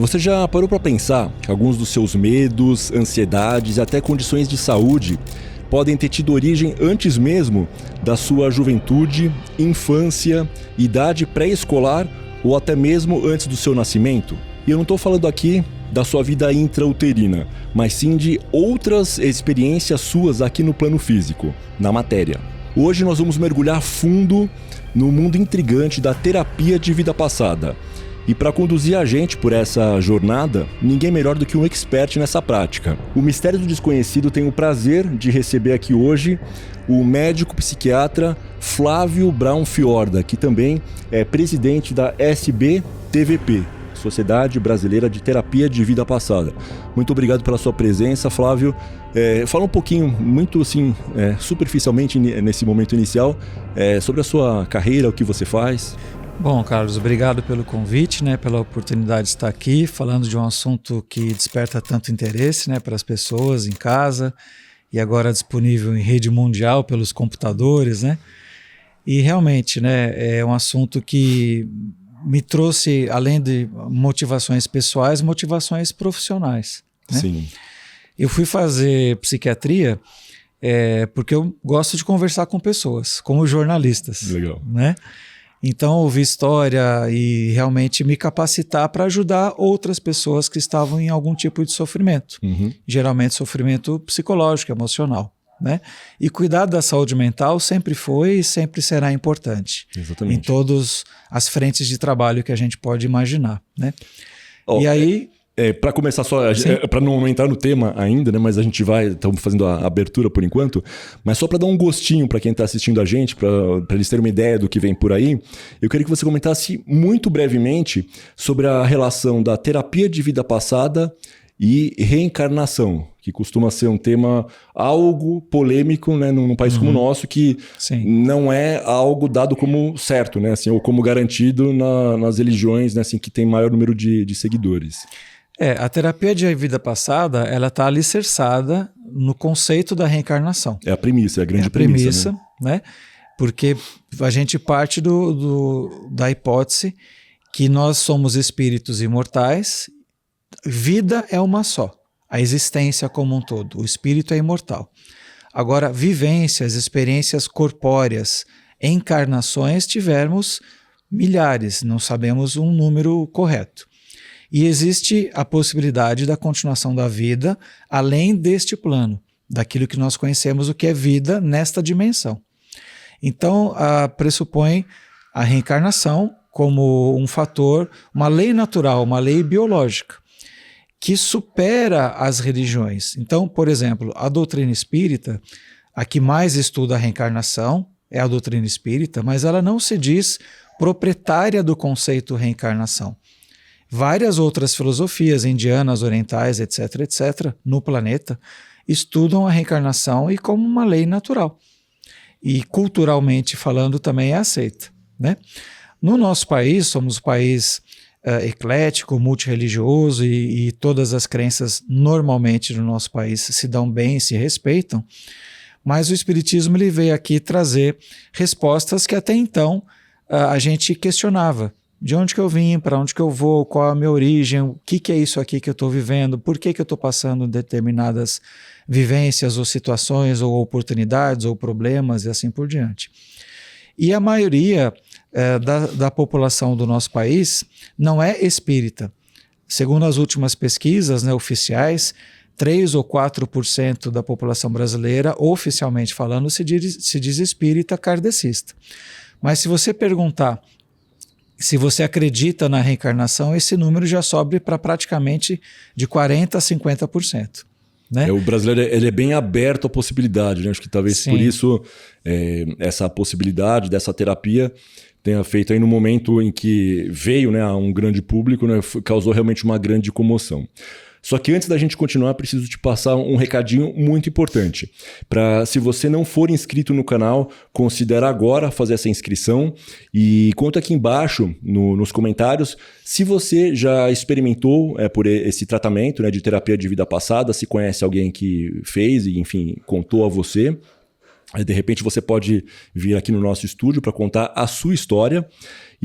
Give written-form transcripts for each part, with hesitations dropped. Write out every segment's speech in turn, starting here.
Você já parou para pensar que alguns dos seus medos, ansiedades e até condições de saúde podem ter tido origem antes mesmo da sua juventude, infância, idade pré-escolar ou até mesmo antes do seu nascimento? E eu não estou falando aqui da sua vida intrauterina, mas sim de outras experiências suas aqui no plano físico, na matéria. Hoje nós vamos mergulhar fundo no mundo intrigante da terapia de vida passada. E para conduzir a gente por essa jornada, ninguém melhor do que um expert nessa prática. O Mistério do Desconhecido tem o prazer de receber aqui hoje o médico psiquiatra Flávio Braun Fiorda, que também é presidente da SBTVP, Sociedade Brasileira de Terapia de Vida Passada. Muito obrigado pela sua presença, Flávio. Fala um pouquinho, muito assim, superficialmente nesse momento inicial, sobre a sua carreira, o que você faz. Bom, Carlos, obrigado pelo convite, pela oportunidade de estar aqui falando de um assunto que desperta tanto interesse, para as pessoas em casa e agora disponível em rede mundial pelos computadores, E realmente, é um assunto que me trouxe, além de motivações pessoais, motivações profissionais. Sim. Eu fui fazer psiquiatria porque eu gosto de conversar com pessoas, como jornalistas. Legal. Então, ouvir história e realmente me capacitar para ajudar outras pessoas que estavam em algum tipo de sofrimento. Geralmente sofrimento psicológico, emocional. E cuidar da saúde mental sempre foi e sempre será importante. Exatamente. Em todas as frentes de trabalho que a gente pode imaginar. E aí... Para começar só, para não entrar no tema ainda, mas a gente estamos fazendo a abertura por enquanto, mas só para dar um gostinho para quem está assistindo a gente, para eles terem uma ideia do que vem por aí, eu queria que você comentasse muito brevemente sobre a relação da terapia de vida passada e reencarnação, que costuma ser um tema algo polêmico, num país como o nosso, que não é algo dado como certo, ou como garantido nas religiões, que tem maior número de seguidores. A terapia de vida passada, ela está alicerçada no conceito da reencarnação. É a premissa, é a grande premissa. Porque a gente parte da hipótese que nós somos espíritos imortais, vida é uma só, a existência como um todo, o espírito é imortal. Agora, vivências, experiências corpóreas, encarnações, tivemos milhares, não sabemos um número correto. E existe a possibilidade da continuação da vida além deste plano, daquilo que nós conhecemos o que é vida nesta dimensão. Então, pressupõe a reencarnação como um fator, uma lei natural, uma lei biológica, que supera as religiões. Então, por exemplo, a doutrina espírita, a que mais estuda a reencarnação é a doutrina espírita, mas ela não se diz proprietária do conceito reencarnação. Várias outras filosofias indianas, orientais, etc., no planeta, estudam a reencarnação e como uma lei natural. E culturalmente falando também é aceita. No nosso país, somos um país eclético, multirreligioso e todas as crenças normalmente no nosso país se dão bem, se respeitam, mas o Espiritismo ele veio aqui trazer respostas que até então a gente questionava. De onde que eu vim, para onde que eu vou, qual a minha origem, o que é isso aqui que eu estou vivendo, por que eu estou passando determinadas vivências ou situações ou oportunidades ou problemas e assim por diante. E a maioria da população do nosso país não é espírita. Segundo as últimas pesquisas oficiais, 3 ou 4% da população brasileira, oficialmente falando, se diz espírita kardecista. Mas se você perguntar se você acredita na reencarnação, esse número já sobe para praticamente de 40% a 50%. O brasileiro ele é bem aberto à possibilidade, acho que talvez por isso essa possibilidade dessa terapia tenha feito aí no momento em que veio a um grande público, causou realmente uma grande comoção. Só que antes da gente continuar, preciso te passar um recadinho muito importante. Se você não for inscrito no canal, considere agora fazer essa inscrição e conta aqui embaixo nos comentários se você já experimentou por esse tratamento de terapia de vida passada, se conhece alguém que fez e, enfim, contou a você. De repente você pode vir aqui no nosso estúdio para contar a sua história.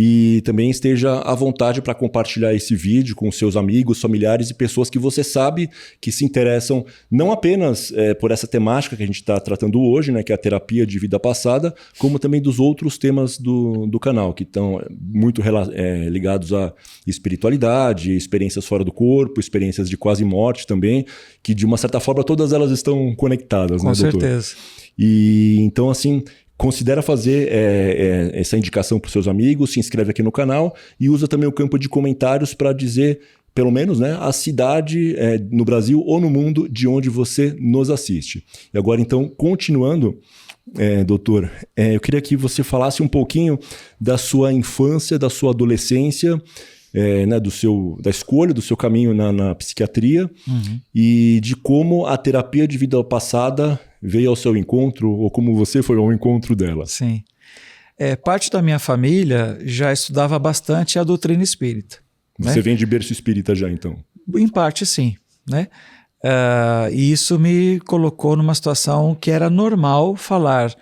e também esteja à vontade para compartilhar esse vídeo com seus amigos, familiares e pessoas que você sabe que se interessam não apenas por essa temática que a gente está tratando hoje, né, que é a terapia de vida passada, como também dos outros temas do canal, que estão muito ligados à espiritualidade, experiências fora do corpo, experiências de quase morte também, que de uma certa forma todas elas estão conectadas, né, doutor? Com certeza. E então, assim, considera fazer essa indicação para os seus amigos, se inscreve aqui no canal e usa também o campo de comentários para dizer, pelo menos, né, a cidade no Brasil ou no mundo de onde você nos assiste. E agora, então, continuando, doutor, eu queria que você falasse um pouquinho da sua infância, da sua adolescência, né, da escolha do seu caminho na psiquiatria, e de como a terapia de vida passada veio ao seu encontro, ou como você foi ao encontro dela. Sim. Parte da minha família já estudava bastante a doutrina espírita. Você, né, vem de berço espírita já, então? Em parte, sim, né? E isso me colocou numa situação que era normal falar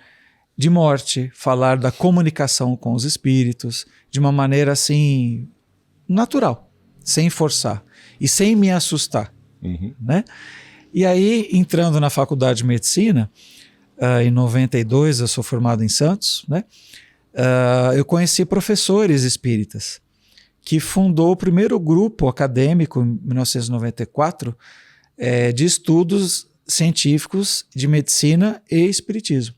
de morte, falar da comunicação com os espíritos, de uma maneira assim, natural, sem forçar e sem me assustar, né? E aí, entrando na faculdade de medicina, em 92, eu sou formado em Santos, né? Eu conheci professores espíritas, que fundou o primeiro grupo acadêmico, em 1994, de estudos científicos de medicina e espiritismo.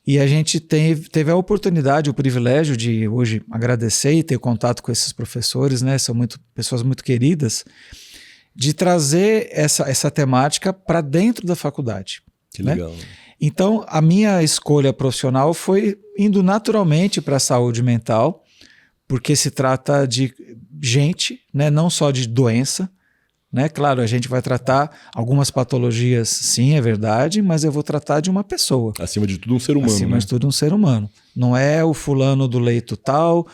E a gente teve a oportunidade, o privilégio de hoje agradecer e ter contato com esses professores, né? São pessoas muito queridas, de trazer essa temática para dentro da faculdade. Que legal. Né? Então, a minha escolha profissional foi indo naturalmente para a saúde mental, porque se trata de gente, né? Não só de doença, né? Claro, a gente vai tratar algumas patologias, sim, é verdade, mas eu vou tratar de uma pessoa. Acima de tudo, um ser humano. Acima de tudo, um ser humano. Não é o fulano do leito tal,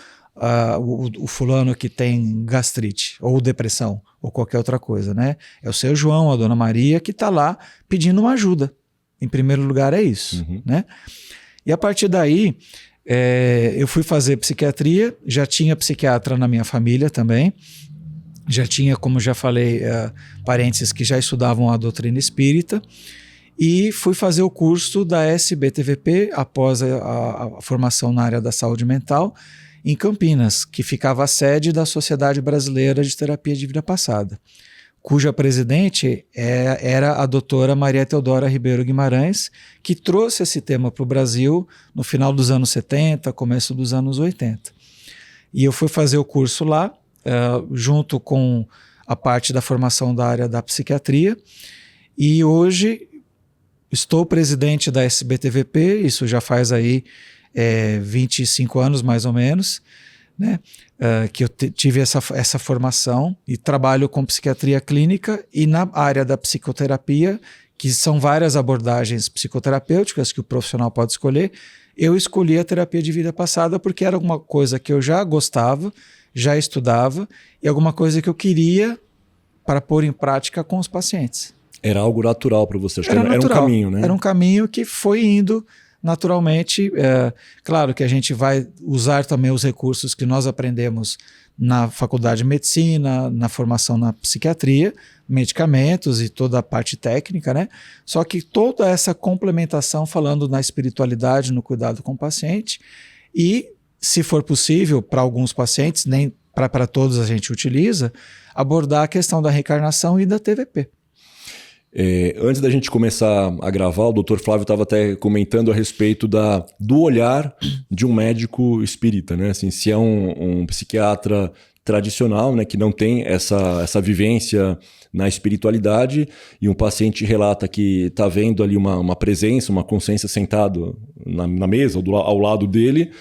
o fulano que tem gastrite, ou depressão, ou qualquer outra coisa, né? É o seu João, a dona Maria, que está lá pedindo uma ajuda. Em primeiro lugar é isso, né? E a partir daí, eu fui fazer psiquiatria, já tinha psiquiatra na minha família também, já tinha, como já falei, parentes que já estudavam a doutrina espírita, e fui fazer o curso da SBTVP após a formação na área da saúde mental em Campinas, que ficava a sede da Sociedade Brasileira de Terapia de Vida Passada, cuja presidente era a doutora Maria Teodora Ribeiro Guimarães, que trouxe esse tema para o Brasil no final dos anos 70, começo dos anos 80. E eu fui fazer o curso lá, junto com a parte da formação da área da psiquiatria, e hoje estou presidente da SBTVP, isso já faz aí 25 anos mais ou menos, né? Que eu tive essa formação e trabalho com psiquiatria clínica e na área da psicoterapia, que são várias abordagens psicoterapêuticas que o profissional pode escolher. Eu escolhi a terapia de vida passada porque era alguma coisa que eu já gostava, já estudava e alguma coisa que eu queria para pôr em prática com os pacientes. Era algo natural para você, acho que era um caminho, né? Era um caminho que foi indo naturalmente. Claro que a gente vai usar também os recursos que nós aprendemos na faculdade de medicina, na formação na psiquiatria, medicamentos e toda a parte técnica, né? Só que toda essa complementação falando na espiritualidade, no cuidado com o paciente e, se for possível, para alguns pacientes, nem para todos a gente utiliza, abordar a questão da reencarnação e da TVP. Antes da gente começar a gravar, o Dr. Flávio estava até comentando a respeito do olhar de um médico espírita, né? Assim, se é um psiquiatra tradicional, né, que não tem essa vivência na espiritualidade e um paciente relata que está vendo ali uma presença, uma consciência sentado na mesa ou ao lado dele,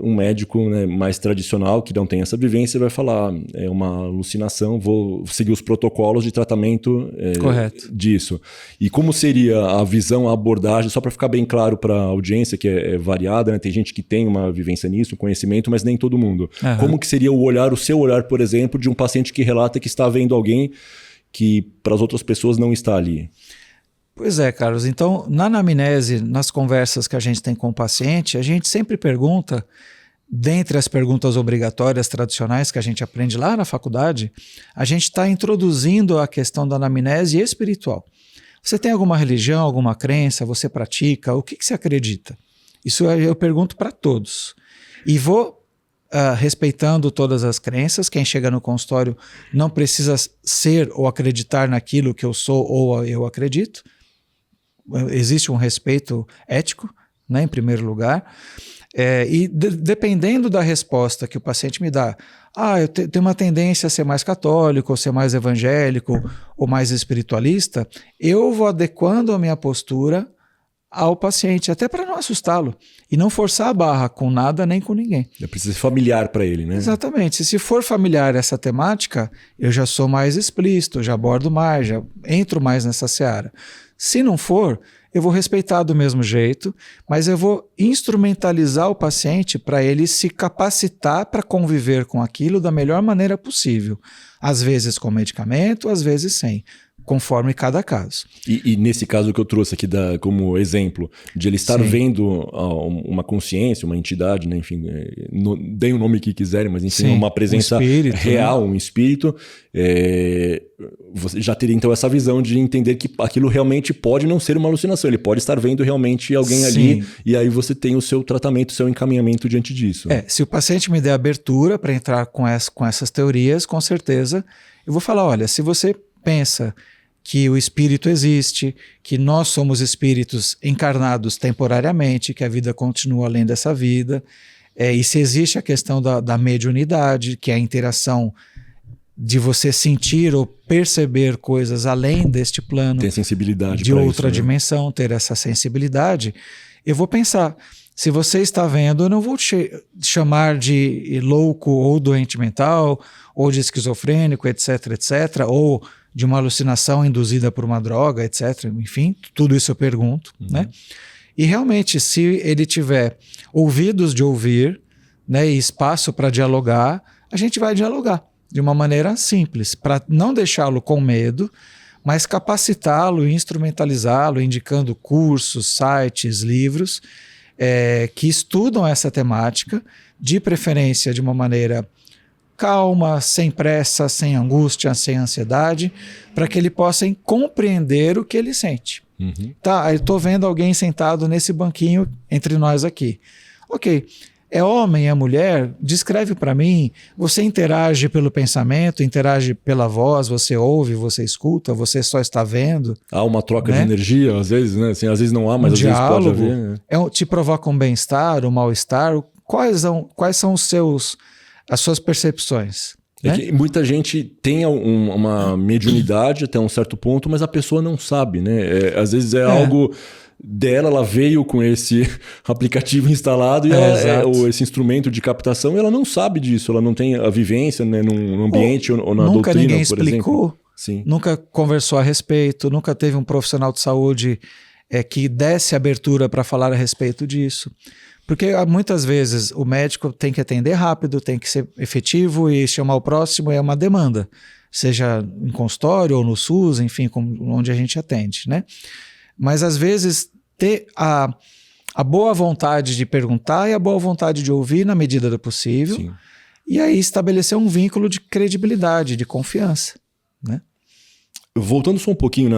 um médico, né, mais tradicional que não tem essa vivência vai falar, é uma alucinação, vou seguir os protocolos de tratamento disso. E como seria a visão, a abordagem, só para ficar bem claro para a audiência, que é variada, né? Tem gente que tem uma vivência nisso, um conhecimento, mas nem todo mundo. Como que seria o seu olhar, por exemplo, de um paciente que relata que está vendo alguém que para as outras pessoas não está ali? Pois é, Carlos. Então, na anamnese, nas conversas que a gente tem com o paciente, a gente sempre pergunta dentre as perguntas obrigatórias tradicionais que a gente aprende lá na faculdade, a gente está introduzindo a questão da anamnese espiritual. Você tem alguma religião, alguma crença, você pratica, o que você acredita? Isso eu pergunto para todos. E vou respeitando todas as crenças. Quem chega no consultório não precisa ser ou acreditar naquilo que eu sou ou eu acredito. Existe um respeito ético, né, em primeiro lugar. E dependendo da resposta que o paciente me dá, eu tenho uma tendência a ser mais católico, ou ser mais evangélico, ou mais espiritualista, eu vou adequando a minha postura ao paciente, até para não assustá-lo e não forçar a barra com nada nem com ninguém. É preciso ser familiar para ele, né? Exatamente. Se for familiar essa temática, eu já sou mais explícito, já abordo mais, já entro mais nessa seara. Se não for, eu vou respeitar do mesmo jeito, mas eu vou instrumentalizar o paciente para ele se capacitar para conviver com aquilo da melhor maneira possível. Às vezes com medicamento, às vezes sem, conforme cada caso. E nesse caso que eu trouxe aqui como exemplo, de ele estar vendo uma consciência, uma entidade, né, enfim, deem o nome que quiserem, mas enfim, uma presença real, né? Um espírito, você já teria então essa visão de entender que aquilo realmente pode não ser uma alucinação, ele pode estar vendo realmente alguém ali, e aí você tem o seu tratamento, o seu encaminhamento diante disso. Se o paciente me der abertura para entrar com essas teorias, com certeza, eu vou falar, olha, se você pensa que o espírito existe, que nós somos espíritos encarnados temporariamente, que a vida continua além dessa vida, e se existe a questão da mediunidade, que é a interação de você sentir ou perceber coisas além deste plano, tem sensibilidade de outra dimensão, ter essa sensibilidade, eu vou pensar, se você está vendo, eu não vou te chamar de louco ou doente mental, ou de esquizofrênico, etc, etc, ou de uma alucinação induzida por uma droga, etc. Enfim, tudo isso eu pergunto, né? E realmente, se ele tiver ouvidos de ouvir, né, e espaço para dialogar, a gente vai dialogar de uma maneira simples, para não deixá-lo com medo, mas capacitá-lo e instrumentalizá-lo, indicando cursos, sites, livros, que estudam essa temática, de preferência de uma maneira calma, sem pressa, sem angústia, sem ansiedade, para que ele possa compreender o que ele sente. Tá, eu estou vendo alguém sentado nesse banquinho entre nós aqui. Ok, é homem, é mulher? Descreve para mim. Você interage pelo pensamento, interage pela voz, você ouve, você escuta, você só está vendo. Há uma troca de energia, às vezes, né? Assim, às vezes não há, mas às vezes pode haver. Né? Te provoca um bem-estar, um mal-estar? Quais são as suas percepções? É que muita gente tem uma mediunidade até um certo ponto, mas a pessoa não sabe, né? Às vezes algo dela, ela veio com esse aplicativo instalado e esse instrumento de captação, e ela não sabe disso, ela não tem a vivência, né, num ambiente ou na doutrina, nunca ninguém por explicou, exemplo. Sim. Nunca conversou a respeito, nunca teve um profissional de saúde que desse abertura para falar a respeito disso. Porque muitas vezes o médico tem que atender rápido, tem que ser efetivo e chamar o próximo, é uma demanda, seja em consultório ou no SUS, enfim, onde a gente atende, né? Mas às vezes ter a boa vontade de perguntar e a boa vontade de ouvir na medida do possível. Sim. E aí estabelecer um vínculo de credibilidade, de confiança, né? Voltando só um pouquinho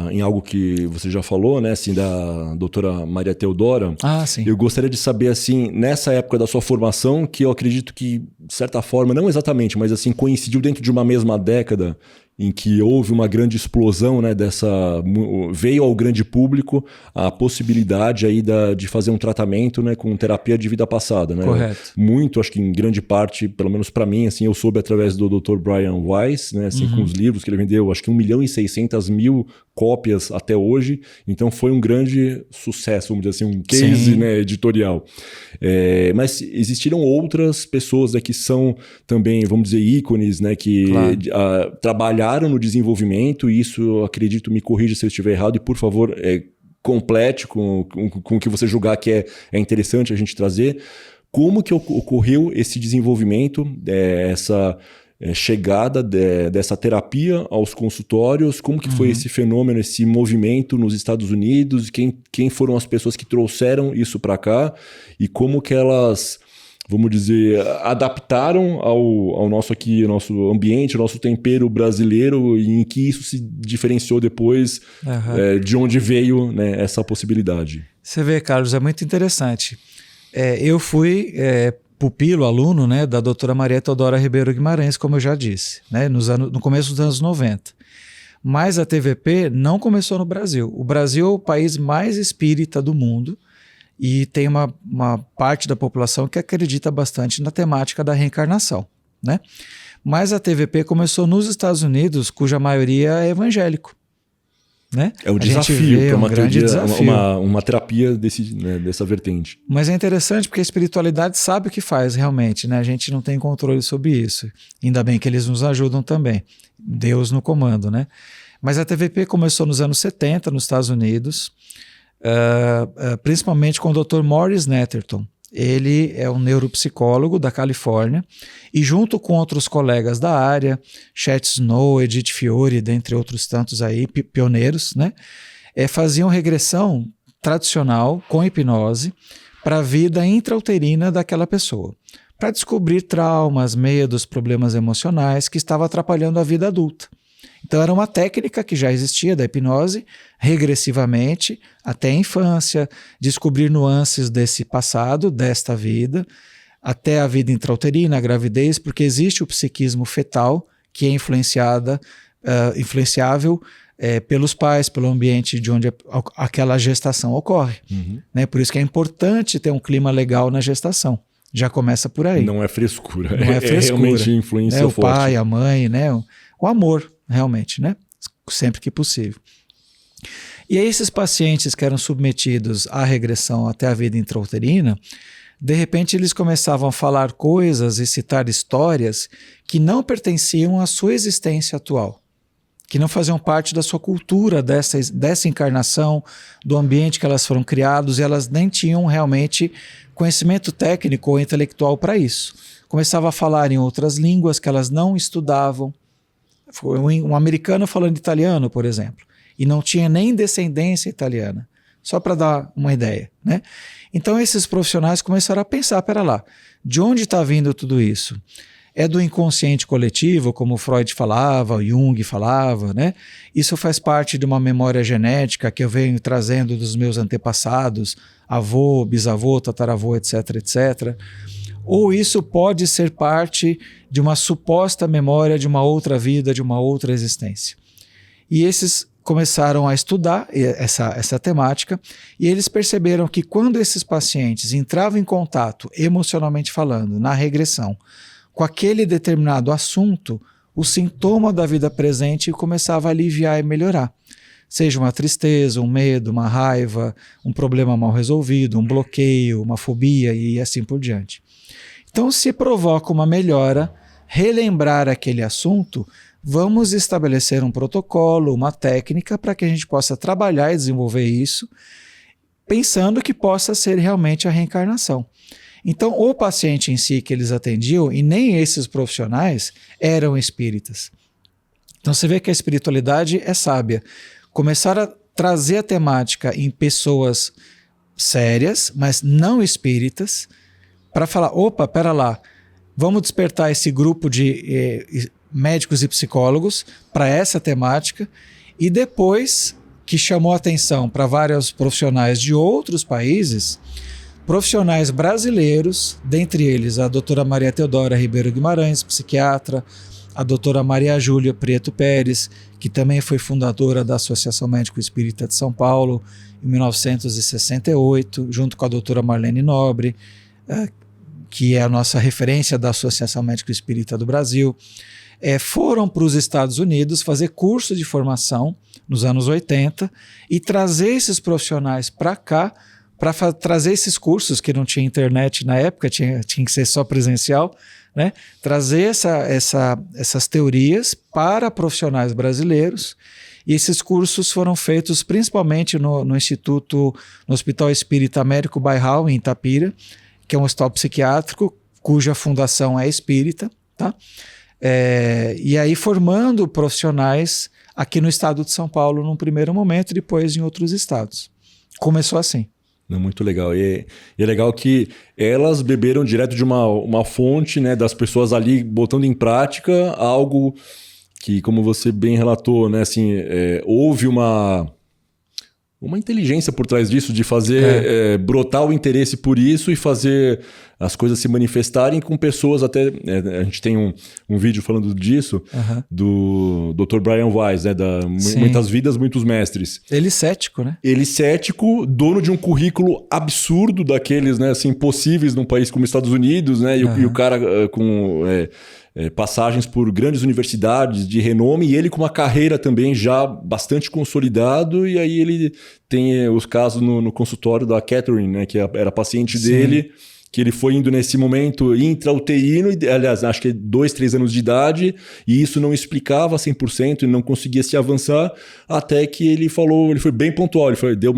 em algo que você já falou, né, assim, da doutora Maria Teodora, sim. Eu gostaria de saber, assim, nessa época da sua formação, que eu acredito que, de certa forma, não exatamente, mas assim, coincidiu dentro de uma mesma década em que houve uma grande explosão, né, veio ao grande público a possibilidade aí de fazer um tratamento, né, com terapia de vida passada, né? Correto. Muito, acho que em grande parte, pelo menos para mim, assim, eu soube através do Dr. Brian Weiss, né, assim, com os livros que ele vendeu, acho que 1.600.000 cópias até hoje, então foi um grande sucesso, vamos dizer assim, um case, né, editorial. Mas existiram outras pessoas, né, que são também, vamos dizer, ícones, né, que trabalharam no desenvolvimento, e isso eu acredito, me corrija se eu estiver errado, e por favor, complete com o que você julgar que é interessante a gente trazer. Como que ocorreu esse desenvolvimento, essa chegada dessa terapia aos consultórios? Como que foi esse fenômeno, esse movimento nos Estados Unidos? Quem foram as pessoas que trouxeram isso para cá? E como que elas vamos dizer, adaptaram ao nosso ambiente, ao nosso tempero brasileiro, e em que isso se diferenciou depois de onde veio, né, essa possibilidade? Você vê, Carlos, é muito interessante. Eu fui pupilo, aluno, né, da doutora Maria Teodora Ribeiro Guimarães, como eu já disse, né, no começo dos anos 90. Mas a TVP não começou no Brasil. O Brasil é o país mais espírita do mundo e tem uma parte da população que acredita bastante na temática da reencarnação, né? Mas a TVP começou nos Estados Unidos, cuja maioria é evangélico, né? É um desafio para uma terapia dessa vertente. Mas é interessante porque a espiritualidade sabe o que faz realmente, né? A gente não tem controle sobre isso. Ainda bem que eles nos ajudam também. Deus no comando, né? Mas a TVP começou nos anos 70 nos Estados Unidos, principalmente com o Dr. Morris Netterton. Ele é um neuropsicólogo da Califórnia e junto com outros colegas da área, Chet Snow, Edith Fiore, dentre outros tantos aí, pioneiros, né? Faziam regressão tradicional com hipnose para a vida intrauterina daquela pessoa, para descobrir traumas, medos, problemas emocionais que estavam atrapalhando a vida adulta. Então era uma técnica que já existia da hipnose, regressivamente, até a infância, descobrir nuances desse passado, desta vida, até a vida intrauterina, a gravidez, porque existe o psiquismo fetal, que é influenciável pelos pais, pelo ambiente de onde aquela gestação ocorre. Né? Por isso que é importante ter um clima legal na gestação. Já começa por aí. Não é frescura. Não é frescura. Realmente influência forte. O pai, a mãe, né? O amor, realmente, né? Sempre que possível. E aí esses pacientes que eram submetidos à regressão até a vida intrauterina, de repente eles começavam a falar coisas e citar histórias que não pertenciam à sua existência atual, que não faziam parte da sua cultura, dessa encarnação, do ambiente que elas foram criadas, e elas nem tinham realmente conhecimento técnico ou intelectual para isso. Começava a falar em outras línguas que elas não estudavam. Foi um americano falando italiano, por exemplo, e não tinha nem descendência italiana, só para dar uma ideia, né? Então esses profissionais começaram a pensar, pera lá, de onde está vindo tudo isso? É do inconsciente coletivo, como Freud falava, Jung falava, né? Isso faz parte de uma memória genética que eu venho trazendo dos meus antepassados, avô, bisavô, tataravô, etc, etc. Ou isso pode ser parte de uma suposta memória de uma outra vida, de uma outra existência. E esses começaram a estudar essa temática e eles perceberam que quando esses pacientes entravam em contato, emocionalmente falando, na regressão, com aquele determinado assunto, o sintoma da vida presente começava a aliviar e melhorar. Seja uma tristeza, um medo, uma raiva, um problema mal resolvido, um bloqueio, uma fobia e assim por diante. Então, se provoca uma melhora, relembrar aquele assunto, vamos estabelecer um protocolo, uma técnica para que a gente possa trabalhar e desenvolver isso, pensando que possa ser realmente a reencarnação. Então, o paciente em si que eles atendiam, e nem esses profissionais, eram espíritas. Então, você vê que a espiritualidade é sábia. Começar a trazer a temática em pessoas sérias, mas não espíritas, para falar, opa, pera lá, vamos despertar esse grupo de médicos e psicólogos para essa temática, e depois que chamou atenção para vários profissionais de outros países, profissionais brasileiros, dentre eles a doutora Maria Teodora Ribeiro Guimarães, psiquiatra, a doutora Maria Júlia Prieto Pérez, que também foi fundadora da Associação Médico Espírita de São Paulo em 1968, junto com a doutora Marlene Nobre, que é a nossa referência da Associação Médico Espírita do Brasil, foram para os Estados Unidos fazer curso de formação nos anos 80 e trazer esses profissionais para cá, para trazer esses cursos, que não tinha internet na época, tinha que ser só presencial, né? Trazer essas teorias para profissionais brasileiros, e esses cursos foram feitos principalmente no Hospital Espírita Américo Bairral, em Itapira, que é um hospital psiquiátrico, cuja fundação é espírita, tá? E aí formando profissionais aqui no estado de São Paulo num primeiro momento e depois em outros estados. Começou assim. Muito legal. E é legal que elas beberam direto de uma fonte, né, das pessoas ali botando em prática algo que, como você bem relatou, né, assim, houve uma inteligência por trás disso, de fazer brotar o interesse por isso e fazer as coisas se manifestarem com pessoas até... a gente tem um vídeo falando disso, do Dr. Brian Weiss, né? Muitas vidas, muitos mestres. Ele cético, né? Ele cético, dono de um currículo absurdo daqueles, né, assim, possíveis num país como Estados Unidos, né? E o cara com... passagens por grandes universidades de renome, e ele com uma carreira também já bastante consolidado, e aí ele tem os casos no consultório da Catherine, né, que era paciente dele, que ele foi indo nesse momento intra-uterino, aliás, acho que 2, 3 anos de idade, e isso não explicava 100%, e não conseguia se avançar, até que ele falou, ele foi bem pontual, deu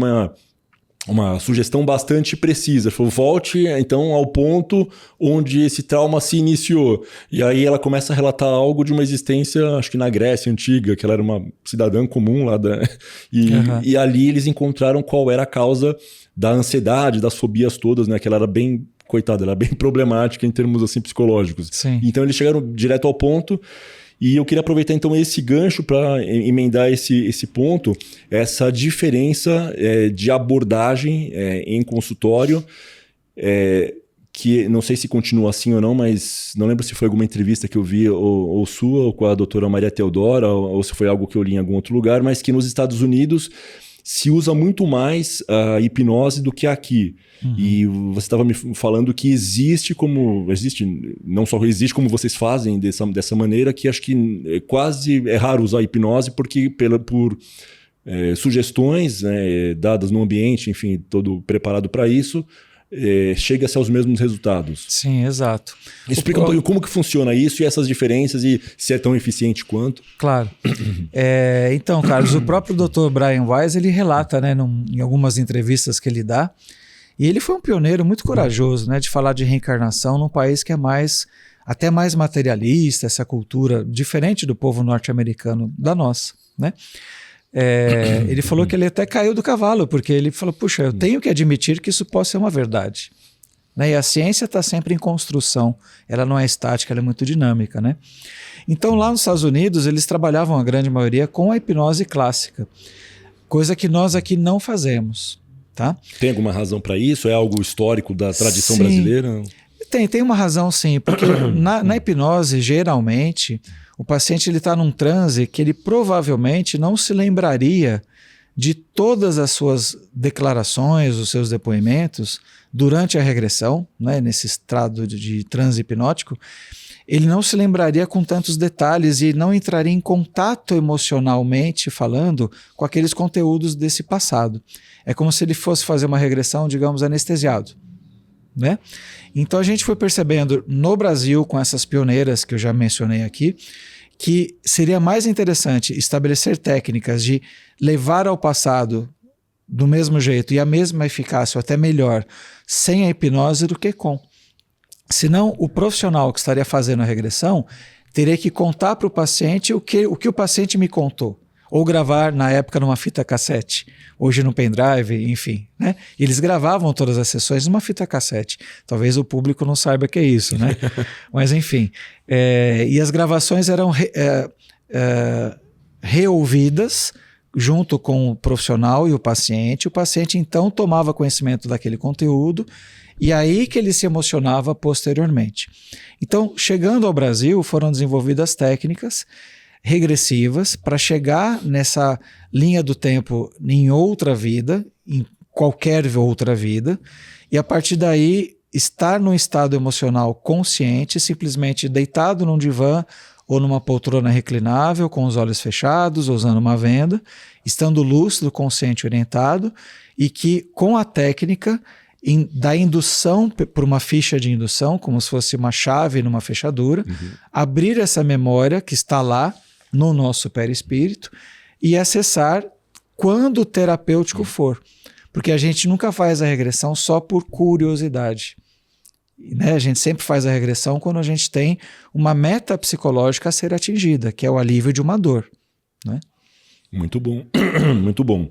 uma sugestão bastante precisa. Falou, volte então ao ponto onde esse trauma se iniciou. E aí ela começa a relatar algo de uma existência, acho que na Grécia Antiga, que ela era uma cidadã comum lá. E ali eles encontraram qual era a causa da ansiedade, das fobias todas, né? Que ela era bem, coitada, ela era bem problemática em termos assim, psicológicos. Sim. Então eles chegaram direto ao ponto. E eu queria aproveitar então esse gancho para emendar esse ponto, essa diferença de abordagem em consultório, que não sei se continua assim ou não, mas não lembro se foi alguma entrevista que eu vi ou sua, ou com a doutora Maria Teodora, ou se foi algo que eu li em algum outro lugar, mas que nos Estados Unidos se usa muito mais a hipnose do que aqui. E você estava me falando que existe, não só existe como vocês fazem dessa maneira, que acho que quase é raro usar a hipnose, porque por sugestões, né, dadas no ambiente, enfim, todo preparado para isso, chega-se aos mesmos resultados. Sim, exato. Explica um pouquinho como que funciona isso e essas diferenças e se é tão eficiente quanto. Claro. Então, Carlos, o próprio Dr. Brian Weiss, ele relata, né, em algumas entrevistas que ele dá, e ele foi um pioneiro muito corajoso, né, de falar de reencarnação num país que é até mais materialista, essa cultura diferente do povo norte-americano da nossa, né? Ele falou que ele até caiu do cavalo, porque ele falou, puxa, eu tenho que admitir que isso pode ser uma verdade. Né? E a ciência está sempre em construção, ela não é estática, ela é muito dinâmica. Né? Então lá nos Estados Unidos eles trabalhavam a grande maioria com a hipnose clássica, coisa que nós aqui não fazemos. Tá? Tem alguma razão para isso? É algo histórico da tradição brasileira? Tem uma razão sim, porque na hipnose geralmente o paciente está num transe que ele provavelmente não se lembraria de todas as suas declarações, os seus depoimentos durante a regressão, né, nesse estado de transe hipnótico. Ele não se lembraria com tantos detalhes e não entraria em contato emocionalmente falando com aqueles conteúdos desse passado. É como se ele fosse fazer uma regressão, digamos, anestesiado. Né? Então a gente foi percebendo no Brasil, com essas pioneiras que eu já mencionei aqui, que seria mais interessante estabelecer técnicas de levar ao passado do mesmo jeito e a mesma eficácia, ou até melhor, sem a hipnose do que com. Senão o profissional que estaria fazendo a regressão teria que contar para o paciente o que o paciente me contou. Ou gravar, na época, numa fita cassete, hoje no pendrive, enfim. Né? E eles gravavam todas as sessões numa fita cassete. Talvez o público não saiba o que é isso, né? Mas enfim. E as gravações eram reouvidas junto com o profissional e o paciente. O paciente, então, tomava conhecimento daquele conteúdo e aí que ele se emocionava posteriormente. Então, chegando ao Brasil, foram desenvolvidas técnicas regressivas para chegar nessa linha do tempo em outra vida, em qualquer outra vida, e a partir daí estar num estado emocional consciente, simplesmente deitado num divã ou numa poltrona reclinável, com os olhos fechados, usando uma venda, estando lúcido, consciente, orientado, e que com a técnica da indução por uma ficha de indução, como se fosse uma chave numa fechadura, abrir essa memória que está lá no nosso perispírito e acessar quando o terapêutico for. Porque a gente nunca faz a regressão só por curiosidade. Né? A gente sempre faz a regressão quando a gente tem uma meta psicológica a ser atingida, que é o alívio de uma dor. Né? Muito bom, muito bom.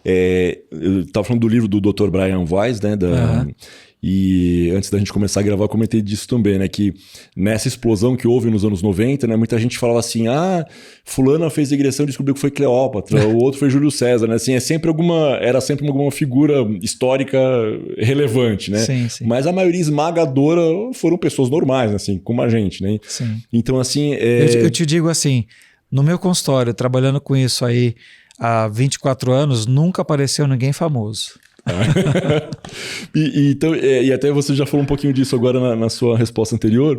Eu estava falando do livro do Dr. Brian Weiss, né? E antes da gente começar a gravar, eu comentei disso também, né? Que nessa explosão que houve nos anos 90, né? Muita gente falava assim, fulana fez regressão e descobriu que foi Cleópatra, o outro foi Júlio César, né? Assim, era sempre alguma figura histórica relevante, né? Sim, sim. Mas a maioria esmagadora foram pessoas normais, assim, como a gente, né? Sim. Então, assim... Eu te digo assim, no meu consultório, trabalhando com isso aí há 24 anos, nunca apareceu ninguém famoso. Então, e até você já falou um pouquinho disso agora na sua resposta anterior.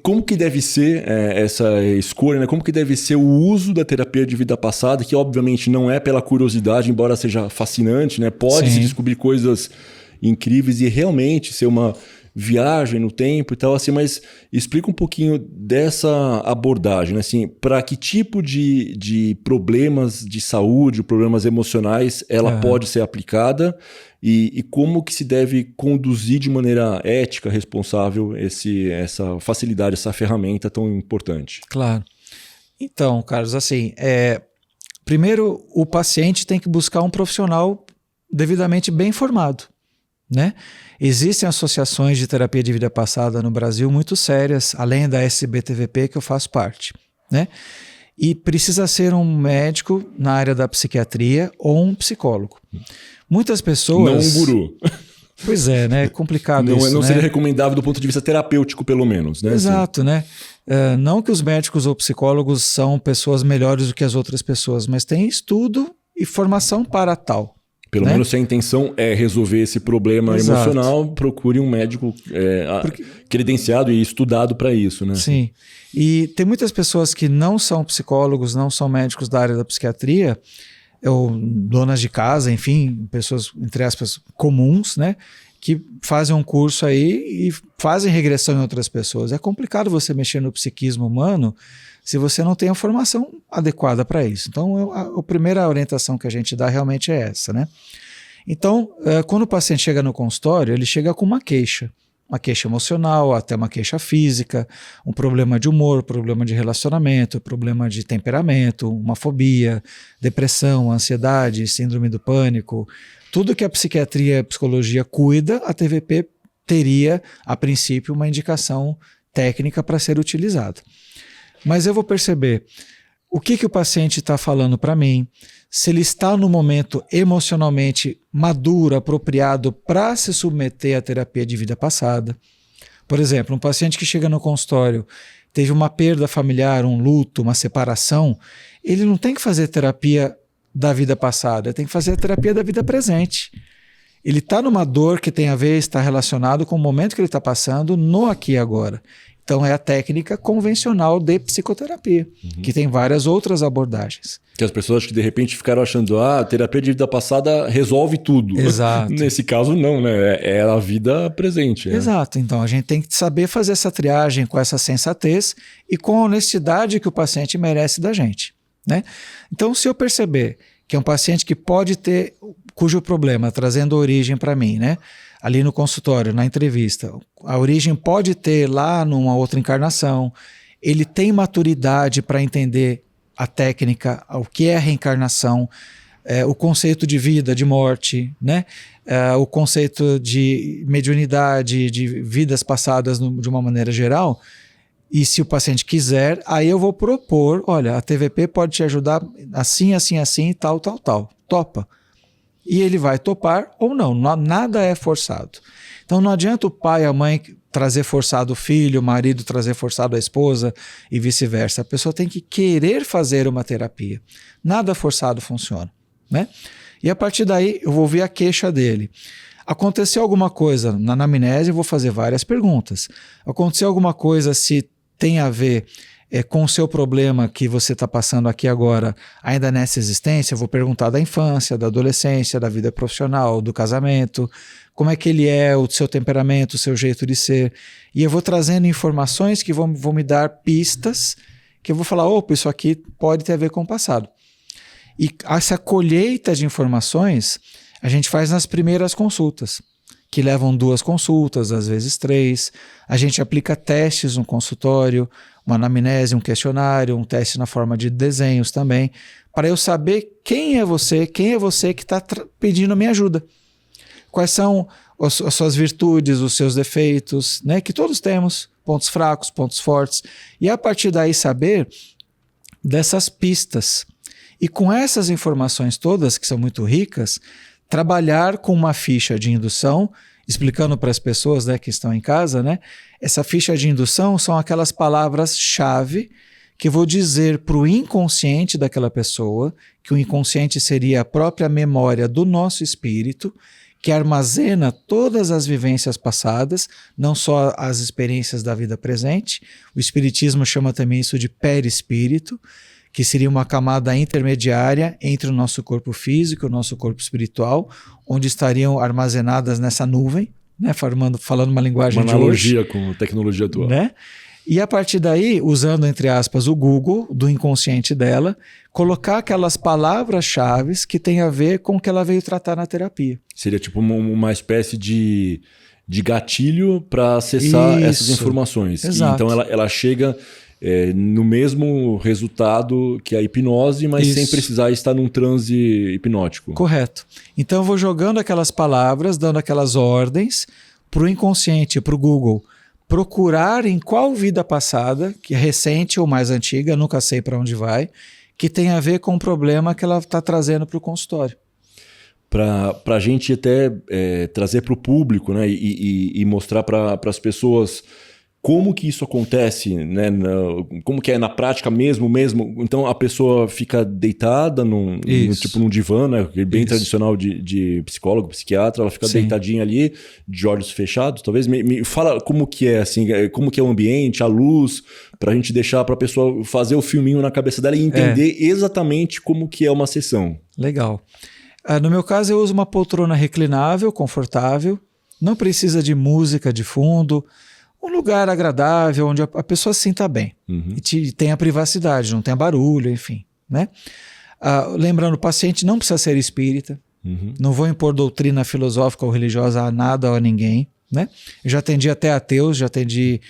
Como que deve ser essa escolha, né? Como que deve ser o uso da terapia de vida passada, que obviamente não é pela curiosidade, embora seja fascinante, né? Pode-se descobrir coisas incríveis e realmente ser uma viagem no tempo e tal, assim, mas explica um pouquinho dessa abordagem, né? Assim, para que tipo de problemas de saúde, problemas emocionais ela pode ser aplicada e como que se deve conduzir de maneira ética, responsável essa facilidade, essa ferramenta tão importante. Claro. Então, Carlos, assim, primeiro o paciente tem que buscar um profissional devidamente bem informado, né? Existem associações de terapia de vida passada no Brasil muito sérias, além da SBTVP, que eu faço parte, né? E precisa ser um médico na área da psiquiatria ou um psicólogo. Muitas pessoas... Não um guru. Pois é, né? É complicado isso, não né? seria recomendável do ponto de vista terapêutico, pelo menos, né? Exato, assim. Né? Não que os médicos ou psicólogos são pessoas melhores do que as outras pessoas, mas tem estudo e formação para tal. Pelo menos se a intenção é resolver esse problema emocional, procure um médico credenciado e estudado para isso, né? Sim. E tem muitas pessoas que não são psicólogos, não são médicos da área da psiquiatria, ou donas de casa, enfim, pessoas, entre aspas, comuns, né? Que fazem um curso aí e fazem regressão em outras pessoas. É complicado você mexer no psiquismo humano se você não tem a formação adequada para isso. Então, a primeira orientação que a gente dá realmente é essa, né? Então, quando o paciente chega no consultório, ele chega com uma queixa emocional, até uma queixa física, um problema de humor, problema de relacionamento, problema de temperamento, uma fobia, depressão, ansiedade, síndrome do pânico. Tudo que a psiquiatria e a psicologia cuida, a TVP teria, a princípio, uma indicação técnica para ser utilizada. Mas eu vou perceber o que o paciente está falando para mim, se ele está no momento emocionalmente maduro, apropriado para se submeter à terapia de vida passada. Por exemplo, um paciente que chega no consultório, teve uma perda familiar, um luto, uma separação, ele não tem que fazer terapia da vida passada, ele tem que fazer a terapia da vida presente. Ele está numa dor que tem a ver, está relacionado com o momento que ele está passando no aqui e agora. Então é a técnica convencional de psicoterapia, que tem várias outras abordagens. Que as pessoas que de repente ficaram achando a terapia de vida passada resolve tudo. Exato. Nesse caso não, né? É a vida presente. Né? Exato. Então a gente tem que saber fazer essa triagem com essa sensatez e com a honestidade que o paciente merece da gente, né? Então se eu perceber que é um paciente que pode ter, cujo problema, trazendo origem para mim, né? Ali no consultório, na entrevista, a origem pode ter lá numa outra encarnação, ele tem maturidade para entender a técnica, o que é a reencarnação, o conceito de vida, de morte, né? O conceito de mediunidade, de vidas passadas de uma maneira geral. E se o paciente quiser, aí eu vou propor, olha, a TVP pode te ajudar assim, assim, assim, tal, tal, tal. Topa. E ele vai topar ou não, nada é forçado. Então não adianta o pai e a mãe trazer forçado o filho, o marido trazer forçado a esposa e vice-versa. A pessoa tem que querer fazer uma terapia. Nada forçado funciona, né? E a partir daí eu vou ver a queixa dele. Aconteceu alguma coisa na anamnese, eu vou fazer várias perguntas. Aconteceu alguma coisa se tem a ver com o seu problema que você está passando aqui agora, ainda nessa existência, eu vou perguntar da infância, da adolescência, da vida profissional, do casamento, como é que ele é, o seu temperamento, o seu jeito de ser. E eu vou trazendo informações que vão me dar pistas, que eu vou falar, opa, isso aqui pode ter a ver com o passado. E essa colheita de informações a gente faz nas primeiras consultas, que levam 2 consultas, às vezes 3. A gente aplica testes no consultório, uma anamnese, um questionário, um teste na forma de desenhos também, para eu saber quem é você que está pedindo a minha ajuda. Quais são as suas virtudes, os seus defeitos, né? Que todos temos, pontos fracos, pontos fortes. E a partir daí saber dessas pistas. E com essas informações todas, que são muito ricas, trabalhar com uma ficha de indução, explicando para as pessoas, né, que estão em casa, né? Essa ficha de indução são aquelas palavras-chave que eu vou dizer para o inconsciente daquela pessoa, que o inconsciente seria a própria memória do nosso espírito, que armazena todas as vivências passadas, não só as experiências da vida presente. O espiritismo chama também isso de perispírito, que seria uma camada intermediária entre o nosso corpo físico e o nosso corpo espiritual, onde estariam armazenadas nessa nuvem, né, falando uma linguagem uma de hoje. Uma analogia com a tecnologia atual. Né? E a partir daí, usando, entre aspas, o Google, do inconsciente dela, colocar aquelas palavras-chave que tem a ver com o que ela veio tratar na terapia. Seria tipo uma espécie de gatilho para acessar essas informações. Exato. Então ela chega no mesmo resultado que a hipnose, mas sem precisar estar num transe hipnótico. Correto. Então eu vou jogando aquelas palavras, dando aquelas ordens para o inconsciente, para o Google, procurar em qual vida passada, que é recente ou mais antiga, nunca sei para onde vai, que tem a ver com o problema que ela está trazendo para o consultório. Para a gente até trazer para o público, né, e mostrar para as pessoas como que isso acontece, né, como que é na prática mesmo. Então a pessoa fica deitada num divã, né, bem tradicional de psicólogo, psiquiatra, ela fica deitadinha ali, de olhos fechados. Talvez me fala como que é, assim, como que é o ambiente, a luz, para a gente deixar para a pessoa fazer o filminho na cabeça dela e entender exatamente como que é uma sessão. Legal. No meu caso eu uso uma poltrona reclinável, confortável, não precisa de música de fundo, um lugar agradável, onde a pessoa se sinta bem e tenha privacidade, não tenha barulho, enfim. Né? Lembrando, o paciente não precisa ser espírita, não vou impor doutrina filosófica ou religiosa a nada ou a ninguém. Né? Eu já atendi até ateus, já atendi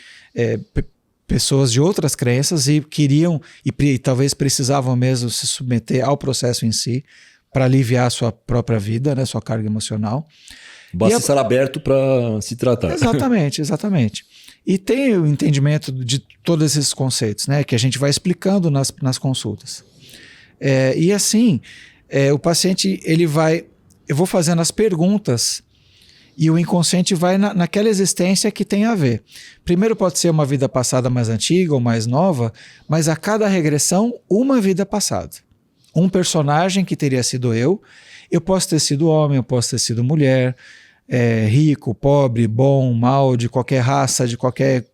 pessoas de outras crenças e queriam, e talvez precisavam mesmo se submeter ao processo em si, para aliviar a sua própria vida, né, sua carga emocional. Basta estar aberto para se tratar. Exatamente, exatamente. E tem o entendimento de todos esses conceitos, né, que a gente vai explicando nas consultas. E assim, o paciente, eu vou fazendo as perguntas e o inconsciente vai naquela existência que tem a ver. Primeiro pode ser uma vida passada mais antiga ou mais nova, mas a cada regressão, uma vida passada. Um personagem que teria sido eu posso ter sido homem, eu posso ter sido mulher, rico, pobre, bom, mal, de qualquer raça, de qualquer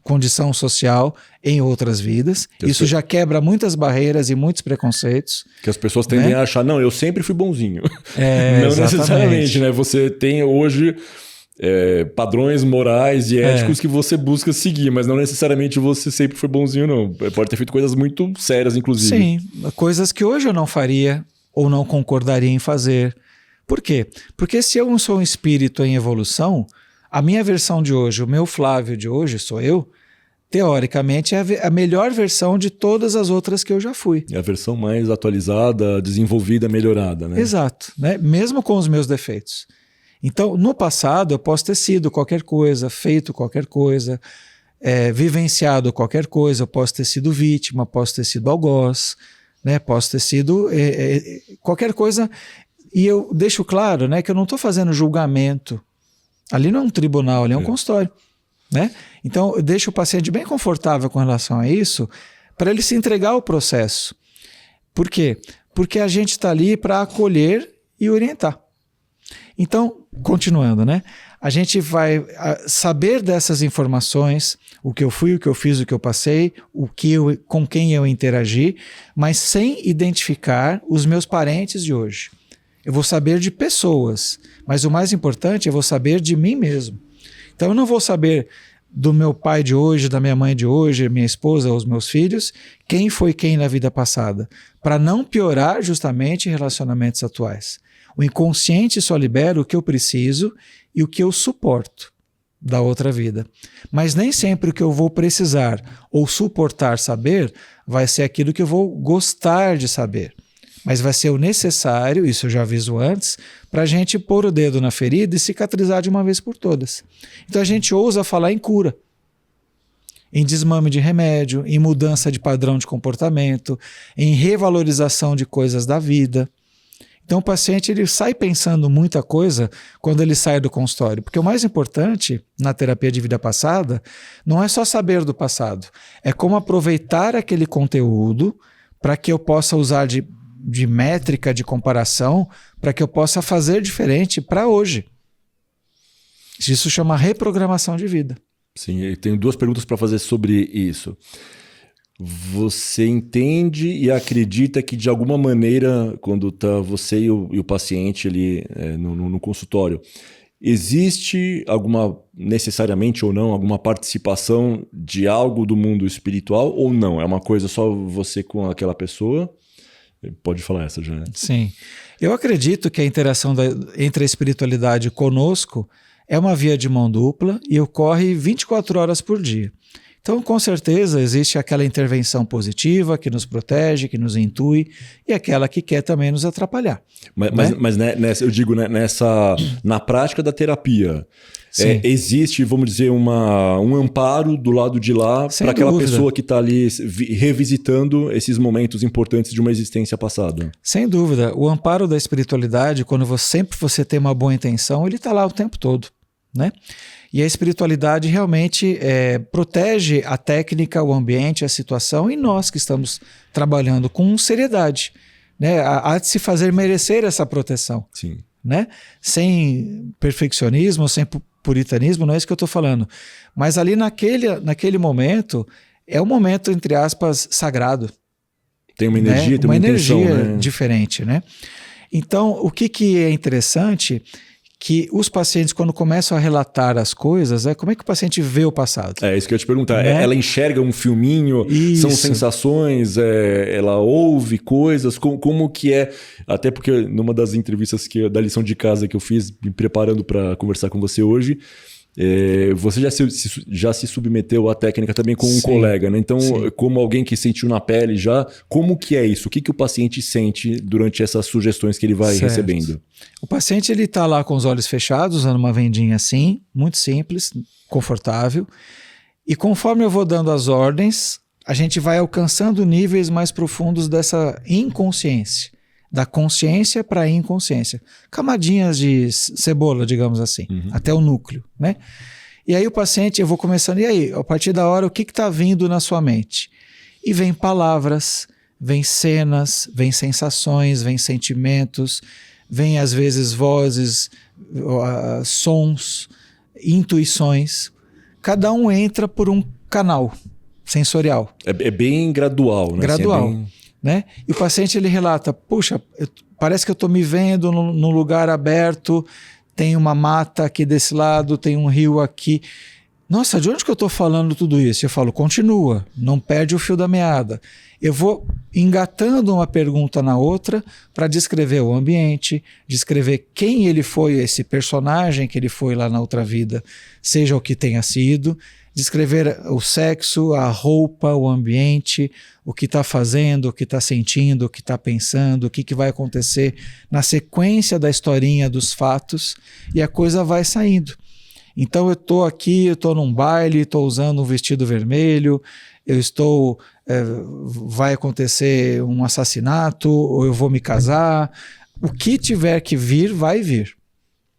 condição social em outras vidas. Isso já quebra muitas barreiras e muitos preconceitos. Que as pessoas tendem a achar, não, eu sempre fui bonzinho. Não necessariamente, né? Você tem hoje padrões morais e éticos que você busca seguir, mas não necessariamente você sempre foi bonzinho, não. Pode ter feito coisas muito sérias, inclusive. Sim, coisas que hoje eu não faria ou não concordaria em fazer. Por quê? Porque se eu não sou um espírito em evolução, a minha versão de hoje, o meu Flávio de hoje, sou eu, teoricamente é a melhor versão de todas as outras que eu já fui. É a versão mais atualizada, desenvolvida, melhorada, né? Exato, né? Mesmo com os meus defeitos. Então, no passado, eu posso ter sido qualquer coisa, feito qualquer coisa, vivenciado qualquer coisa, eu posso ter sido vítima, posso ter sido algoz, né? Posso ter sido qualquer coisa. E eu deixo claro, né, que eu não estou fazendo julgamento. Ali não é um tribunal, ali é um consultório. Né? Então, eu deixo o paciente bem confortável com relação a isso, para ele se entregar ao processo. Por quê? Porque a gente está ali para acolher e orientar. Então, continuando, né? A gente vai saber dessas informações, o que eu fui, o que eu fiz, o que eu passei, com quem eu interagi, mas sem identificar os meus parentes de hoje. Eu vou saber de pessoas, mas o mais importante, eu vou saber de mim mesmo. Então eu não vou saber do meu pai de hoje, da minha mãe de hoje, minha esposa, os meus filhos, quem foi quem na vida passada, para não piorar justamente relacionamentos atuais. O inconsciente só libera o que eu preciso e o que eu suporto. da outra vida. Mas nem sempre o que eu vou precisar ou suportar saber vai ser aquilo que eu vou gostar de saber. Mas vai ser o necessário, isso eu já aviso antes, para a gente pôr o dedo na ferida e cicatrizar de uma vez por todas. Então a gente ousa falar em cura, em desmame de remédio, em mudança de padrão de comportamento, em revalorização de coisas da vida. Então o paciente ele sai pensando muita coisa quando ele sai do consultório, porque o mais importante na terapia de vida passada não é só saber do passado, é como aproveitar aquele conteúdo para que eu possa usar de métrica de comparação, para que eu possa fazer diferente para hoje. Isso chama reprogramação de vida. Sim, eu tenho 2 perguntas para fazer sobre isso. Você entende e acredita que de alguma maneira, quando está você e o paciente ali no consultório, existe necessariamente ou não, alguma participação de algo do mundo espiritual ou não? É uma coisa só você com aquela pessoa? Pode falar essa já. Sim. Eu acredito que a interação entre a espiritualidade conosco é uma via de mão dupla e ocorre 24 horas por dia. Então, com certeza, existe aquela intervenção positiva que nos protege, que nos intui, e aquela que quer também nos atrapalhar. Mas eu digo, na prática da terapia, existe, vamos dizer, um amparo do lado de lá para aquela pessoa que está ali revisitando esses momentos importantes de uma existência passada. Sem dúvida. O amparo da espiritualidade, quando sempre você tem uma boa intenção, ele está lá o tempo todo, né? E a espiritualidade realmente protege a técnica, o ambiente, a situação e nós que estamos trabalhando com seriedade, né? Há de se fazer merecer essa proteção. Sim. Né? Sem perfeccionismo, sem puritanismo, não é isso que eu estou falando. Mas ali naquele momento, é um momento, entre aspas, sagrado. Tem uma energia, né? Tem uma intenção, energia né? diferente, né? Então, o que é interessante que os pacientes, quando começam a relatar as coisas, como é que o paciente vê o passado? É isso que eu ia te perguntar. Né? Ela enxerga um filminho, isso. São sensações, ela ouve coisas, como que é? Até porque numa das entrevistas da lição de casa que eu fiz, me preparando para conversar com você hoje, você já se submeteu à técnica também com um colega, né? Então, como alguém que sentiu na pele já, como que é isso? O que o paciente sente durante essas sugestões que ele vai recebendo? O paciente ele está lá com os olhos fechados, usando uma vendinha assim, muito simples, confortável, e conforme eu vou dando as ordens, a gente vai alcançando níveis mais profundos dessa inconsciência. Da consciência para a inconsciência. Camadinhas de cebola, digamos assim, até o núcleo, né? E aí o paciente, eu vou começando, e aí, a partir da hora, o que está vindo na sua mente? E vem palavras, vem cenas, vem sensações, vem sentimentos, vem às vezes vozes, sons, intuições. Cada um entra por um canal sensorial. É bem gradual, né? Gradual. Assim, né? E o paciente ele relata, puxa, parece que eu estou me vendo num lugar aberto, tem uma mata aqui desse lado, tem um rio aqui. Nossa, de onde que eu estou falando tudo isso? Eu falo, continua, não perde o fio da meada. Eu vou engatando uma pergunta na outra para descrever o ambiente, descrever quem ele foi, esse personagem que ele foi lá na outra vida, seja o que tenha sido, descrever o sexo, a roupa, o ambiente, o que está fazendo, o que está sentindo, o que está pensando, o que vai acontecer na sequência da historinha dos fatos, e a coisa vai saindo. Então eu estou aqui, eu estou num baile, estou usando um vestido vermelho, vai acontecer um assassinato, ou eu vou me casar. O que tiver que vir, vai vir.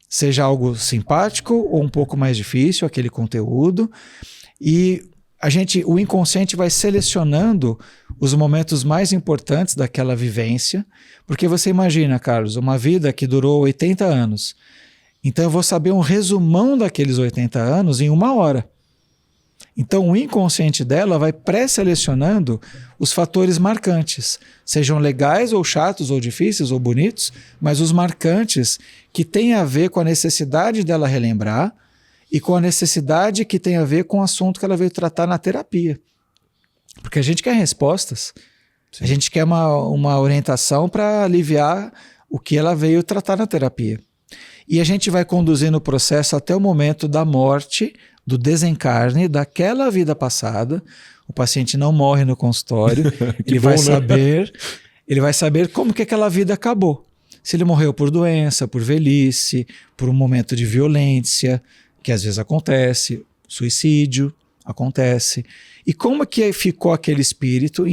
Seja algo simpático ou um pouco mais difícil, aquele conteúdo. E o inconsciente vai selecionando os momentos mais importantes daquela vivência, porque você imagina, Carlos, uma vida que durou 80 anos. Então eu vou saber um resumão daqueles 80 anos em 1 hora. Então o inconsciente dela vai pré-selecionando os fatores marcantes, sejam legais ou chatos ou difíceis ou bonitos, mas os marcantes que têm a ver com a necessidade dela relembrar e com a necessidade que tem a ver com o assunto que ela veio tratar na terapia. Porque a gente quer respostas, a gente quer uma orientação para aliviar o que ela veio tratar na terapia. E a gente vai conduzindo o processo até o momento da morte, do desencarne daquela vida passada. O paciente não morre no consultório, ele vai saber, ele vai saber como que aquela vida acabou. Se ele morreu por doença, por velhice, por um momento de violência, que às vezes acontece, suicídio acontece. E como que ficou aquele espírito,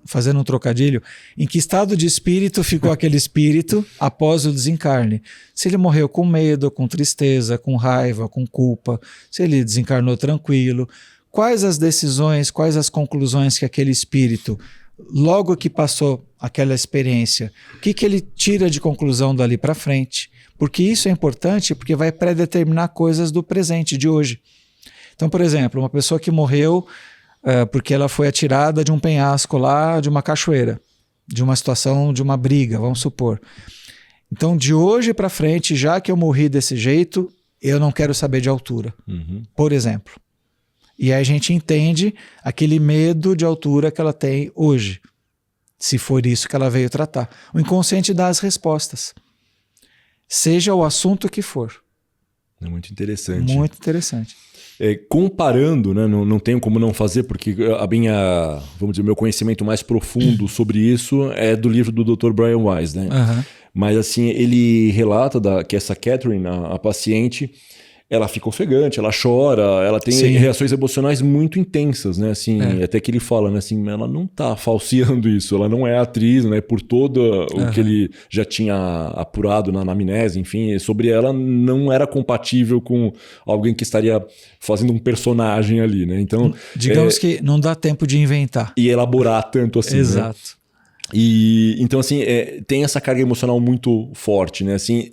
fazendo um trocadilho, em que estado de espírito ficou aquele espírito após o desencarne? Se ele morreu com medo, com tristeza, com raiva, com culpa, se ele desencarnou tranquilo, quais as decisões, quais as conclusões que aquele espírito, logo que passou aquela experiência, o que ele tira de conclusão dali para frente? Porque isso é importante, porque vai predeterminar coisas do presente, de hoje. Então, por exemplo, uma pessoa que morreu porque ela foi atirada de um penhasco lá, de uma cachoeira, de uma situação, de uma briga, vamos supor. Então, de hoje para frente, já que eu morri desse jeito, eu não quero saber de altura, por exemplo. E aí a gente entende aquele medo de altura que ela tem hoje, se for isso que ela veio tratar. O inconsciente dá as respostas, seja o assunto que for. É muito interessante. Muito interessante. Comparando, né, não tenho como não fazer, porque vamos dizer, o meu conhecimento mais profundo sobre isso é do livro do Dr. Brian Weiss, né? Mas assim, ele relata que essa Catherine, a paciente, ela fica ofegante, ela chora, ela tem reações emocionais muito intensas, né? Assim, até que ele fala, né? Assim, ela não tá falseando isso, ela não é atriz, né? Por todo o que ele já tinha apurado na anamnese, enfim, sobre ela não era compatível com alguém que estaria fazendo um personagem ali, né? Então, digamos que não dá tempo de inventar. E elaborar tanto assim, Exato. Né? E então, assim, tem essa carga emocional muito forte, né? Assim,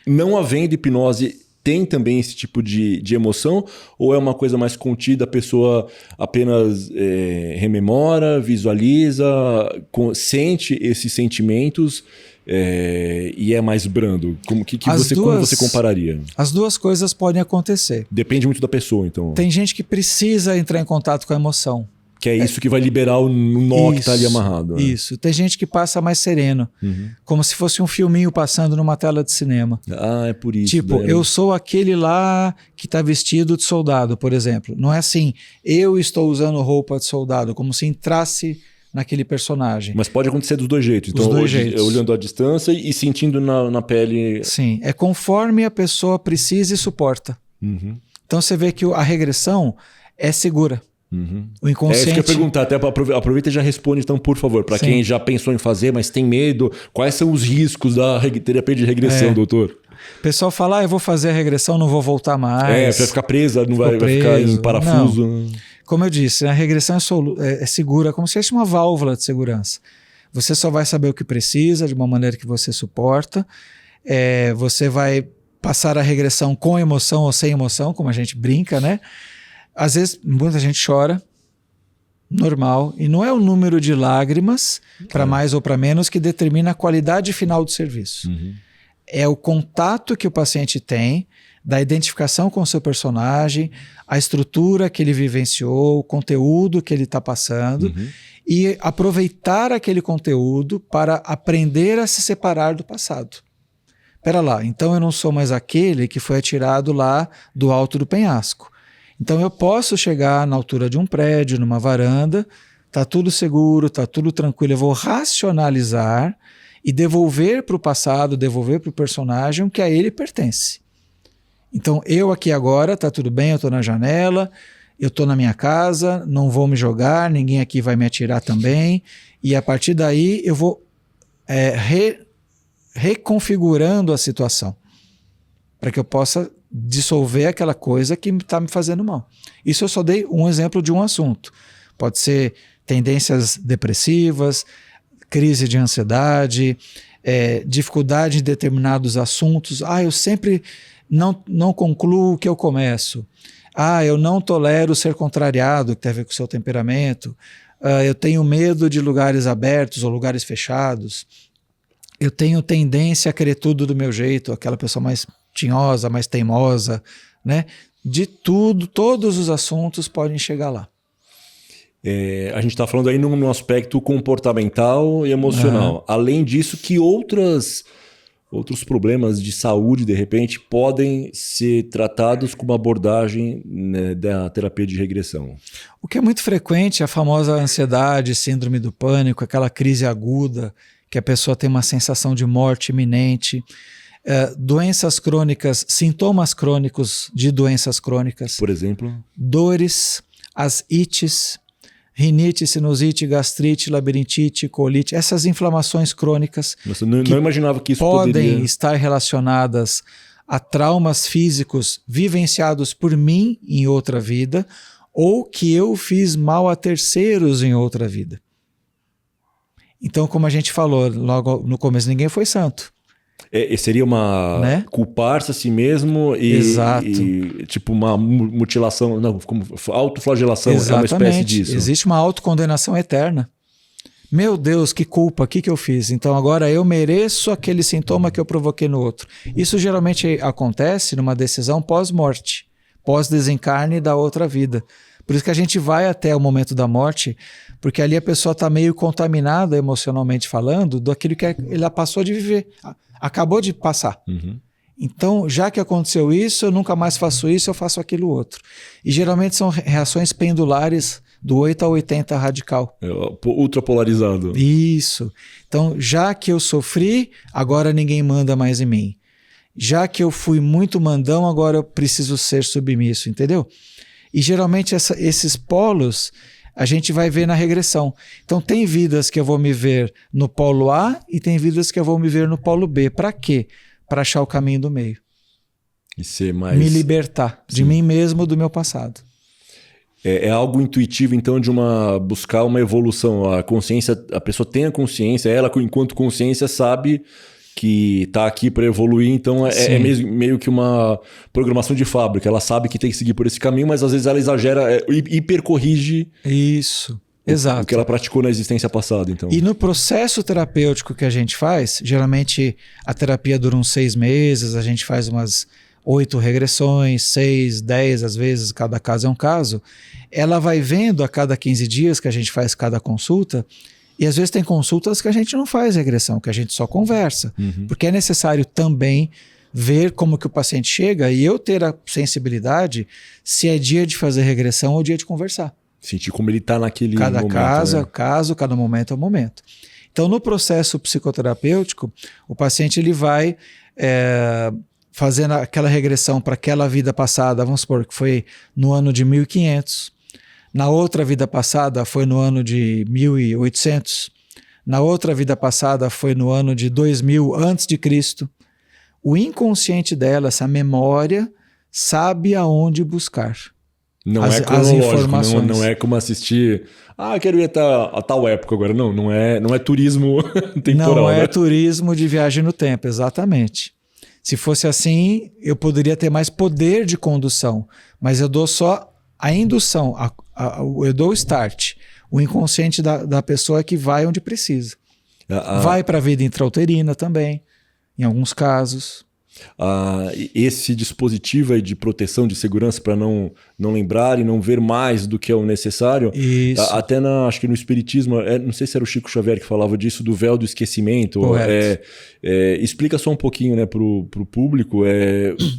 não havendo hipnose, tem também esse tipo de emoção, ou é uma coisa mais contida, a pessoa apenas rememora, visualiza, sente esses sentimentos e é mais brando? Como você compararia? As duas coisas podem acontecer. Depende muito da pessoa, então. Tem gente que precisa entrar em contato com a emoção. Que é isso que vai liberar o nó que está ali amarrado. Né? Isso. Tem gente que passa mais sereno. Como se fosse um filminho passando numa tela de cinema. Ah, é por isso. Tipo, eu sou aquele lá que está vestido de soldado, por exemplo. Não é assim, eu estou usando roupa de soldado, como se entrasse naquele personagem. Mas pode acontecer dos dois jeitos. Então, olhando à distância e sentindo na pele... Sim, é conforme a pessoa precisa e suporta. Então você vê que a regressão é segura. O inconsciente... É isso que eu ia perguntar, até aproveita e já responde então, por favor, para quem já pensou em fazer, mas tem medo, quais são os riscos da terapia de regressão, doutor? O pessoal fala, eu vou fazer a regressão, não vou voltar mais. Vai ficar presa, vai ficar em parafuso. Não. Como eu disse, a regressão é segura, como se fosse uma válvula de segurança. Você só vai saber o que precisa, de uma maneira que você suporta. Você vai passar a regressão com emoção ou sem emoção, como a gente brinca, né? Às vezes, muita gente chora, normal, e não é o número de lágrimas, para mais ou para menos, que determina a qualidade final do serviço. É o contato que o paciente tem, da identificação com o seu personagem, a estrutura que ele vivenciou, o conteúdo que ele está passando, e aproveitar aquele conteúdo para aprender a se separar do passado. Espera lá, então eu não sou mais aquele que foi atirado lá do alto do penhasco. Então eu posso chegar na altura de um prédio, numa varanda, tá tudo seguro, tá tudo tranquilo, eu vou racionalizar e devolver para o passado, devolver para o personagem o que a ele pertence. Então eu aqui agora, tá tudo bem, eu tô na janela, eu tô na minha casa, não vou me jogar, ninguém aqui vai me atirar também, e a partir daí eu vou reconfigurando a situação, para que eu possa dissolver aquela coisa que está me fazendo mal. Isso eu só dei um exemplo de um assunto. Pode ser tendências depressivas, crise de ansiedade, dificuldade em determinados assuntos. Eu sempre não concluo o que eu começo. Eu não tolero ser contrariado, que tem a ver com o seu temperamento. Eu tenho medo de lugares abertos ou lugares fechados. Eu tenho tendência a querer tudo do meu jeito, aquela pessoa mais tinhosa, mais teimosa, né? De tudo, todos os assuntos podem chegar lá. A gente está falando aí num aspecto comportamental e emocional. Além disso, que outras outros problemas de saúde, de repente, podem ser tratados com uma abordagem, né, da terapia de regressão. O que é muito frequente é a famosa ansiedade, síndrome do pânico, aquela crise aguda, que a pessoa tem uma sensação de morte iminente, doenças crônicas, sintomas crônicos de doenças crônicas. Por exemplo? Dores, as ites, rinite, sinusite, gastrite, labirintite, colite, essas inflamações crônicas. Nossa, não imaginava que isso podem poderia estar relacionadas a traumas físicos vivenciados por mim em outra vida ou que eu fiz mal a terceiros em outra vida. Então, como a gente falou logo no começo, ninguém foi santo. Seria uma, né? Culpar-se a si mesmo Exato. e tipo uma mutilação, não, como autoflagelação. Exatamente. É uma espécie disso. Existe uma autocondenação eterna. Meu Deus, que culpa, o que eu fiz? Então agora eu mereço aquele sintoma que eu provoquei no outro. Isso geralmente acontece numa decisão pós-morte, pós-desencarne da outra vida. Por isso que a gente vai até o momento da morte, porque ali a pessoa está meio contaminada emocionalmente falando daquilo que ela passou de viver, acabou de passar. Uhum. Então, já que aconteceu isso, eu nunca mais faço isso, eu faço aquilo outro. E geralmente são reações pendulares do 8 a 80 radical. Ultrapolarizado. Isso. Então, já que eu sofri, agora ninguém manda mais em mim. Já que eu fui muito mandão, agora eu preciso ser submisso, entendeu? E geralmente esses polos a gente vai ver na regressão. Então tem vidas que eu vou me ver no polo A e tem vidas que eu vou me ver no polo B. Para quê? Para achar o caminho do meio. E ser mais... Me libertar de mim mesmo, do meu passado. É algo intuitivo, então, de buscar uma evolução. A consciência, a pessoa tem a consciência, ela, enquanto consciência, sabe que está aqui para evoluir, então é meio que uma programação de fábrica. Ela sabe que tem que seguir por esse caminho, mas às vezes ela exagera, hipercorrige. Isso, exato. O que ela praticou na existência passada. Então. E no processo terapêutico que a gente faz, geralmente a terapia dura uns 6 meses, a gente faz umas 8 regressões, 6, 10, às vezes, cada caso é um caso. Ela vai vendo a cada 15 dias que a gente faz cada consulta. E às vezes tem consultas que a gente não faz regressão, que a gente só conversa. Uhum. Porque é necessário também ver como que o paciente chega e eu ter a sensibilidade se é dia de fazer regressão ou dia de conversar. Sentir como ele está naquele momento. Cada momento é o momento. Então, no processo psicoterapêutico, o paciente ele vai fazendo aquela regressão para aquela vida passada, vamos supor que foi no ano de 1500. Na outra vida passada foi no ano de 1800. Na outra vida passada foi no ano de 2000 antes de Cristo. O inconsciente dela, essa memória, sabe aonde buscar. Não é cronológico, não é como assistir... quero ir a tal época agora. Não é turismo temporal. Não é turismo de viagem no tempo, exatamente. Se fosse assim, eu poderia ter mais poder de condução, mas eu dou só a indução, eu dou o start. O inconsciente da pessoa é que vai onde precisa. Vai para a vida intrauterina também, em alguns casos. Esse dispositivo aí de proteção, de segurança para não lembrar e não ver mais do que é o necessário. Isso. Até acho que no espiritismo, não sei se era o Chico Xavier que falava disso, do véu do esquecimento. Explica só um pouquinho, né, pro público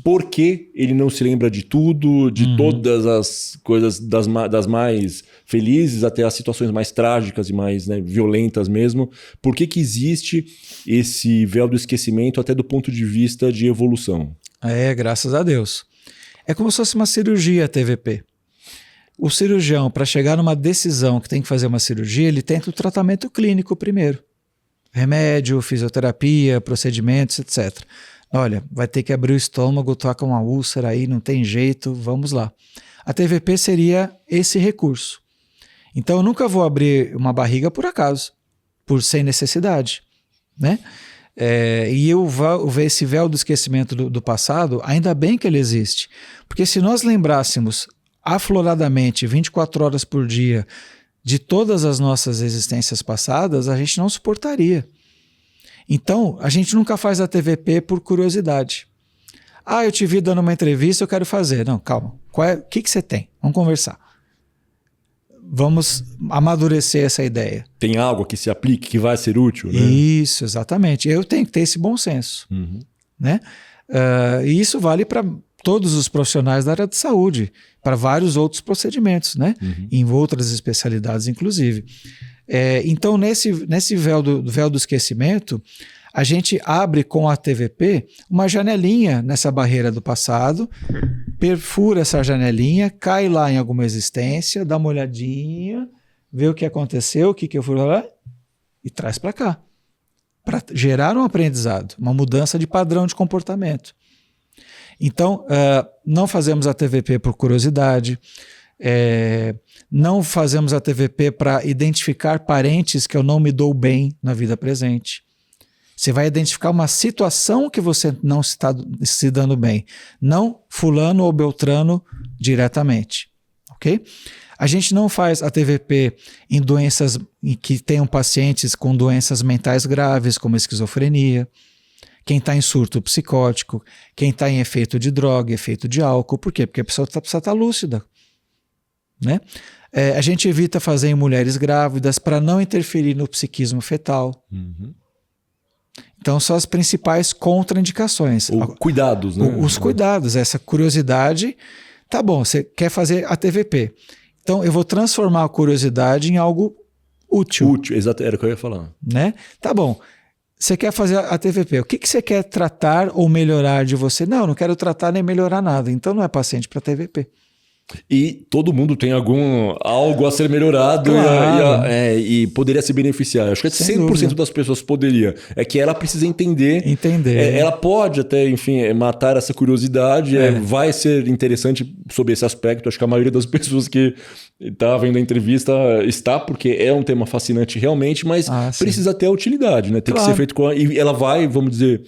por que ele não se lembra de tudo, de todas as coisas das mais felizes até as situações mais trágicas e mais, né, violentas mesmo. Por que existe esse véu do esquecimento até do ponto de vista de evolução? Graças a Deus. É como se fosse uma cirurgia TVP. O cirurgião, para chegar numa decisão que tem que fazer uma cirurgia, ele tenta o tratamento clínico primeiro. Remédio, fisioterapia, procedimentos, etc. Olha, vai ter que abrir o estômago, toca uma úlcera aí, não tem jeito, vamos lá. A TVP seria esse recurso. Então eu nunca vou abrir uma barriga por acaso, sem necessidade, né? E eu ver esse véu do esquecimento do passado, ainda bem que ele existe. Porque se nós lembrássemos afloradamente, 24 horas por dia, de todas as nossas existências passadas, a gente não suportaria. Então, a gente nunca faz a TVP por curiosidade. Eu te vi dando uma entrevista, eu quero fazer. Não, calma. O que você tem? Vamos conversar. vamos amadurecer essa ideia. Tem algo que se aplique, que vai ser útil, né? Isso, exatamente. Eu tenho que ter esse bom senso. Né? E isso vale para todos os profissionais da área de saúde, para vários outros procedimentos, né? Em outras especialidades, inclusive. Então, nesse véu do esquecimento, a gente abre com a TVP uma janelinha nessa barreira do passado, perfura essa janelinha, cai lá em alguma existência, dá uma olhadinha, vê o que aconteceu, o que eu fui lá, e traz para cá, para gerar um aprendizado, uma mudança de padrão de comportamento. Então, não fazemos a TVP por curiosidade, não fazemos a TVP para identificar parentes que eu não me dou bem na vida presente. Você vai identificar uma situação que você não está se dando bem, não fulano ou beltrano diretamente, ok? A gente não faz a TVP em doenças em que tenham pacientes com doenças mentais graves, como esquizofrenia, quem está em surto psicótico, quem está em efeito de droga, efeito de álcool. Por quê? Porque a pessoa precisa estar lúcida, né? A gente evita fazer em mulheres grávidas para não interferir no psiquismo fetal. Então, são as principais contraindicações. Ou cuidados, né? Os cuidados, essa curiosidade. Tá bom, você quer fazer a TVP. Então, eu vou transformar a curiosidade em algo útil. Útil, exato, era o que eu ia falar. Né? Tá bom. Você quer fazer a TVP. O que você quer tratar ou melhorar de você? Não, eu não quero tratar nem melhorar nada. Então, não é paciente para TVP. E todo mundo tem algo a ser melhorado, claro. e poderia se beneficiar. Acho que 100% das pessoas poderia. É que ela precisa entender. Ela pode até, enfim, matar essa curiosidade. Vai ser interessante sobre esse aspecto. Acho que a maioria das pessoas que está vendo a entrevista está, porque é um tema fascinante realmente, mas precisa ter a utilidade, né? Tem que ser feito com... E ela vai, vamos dizer,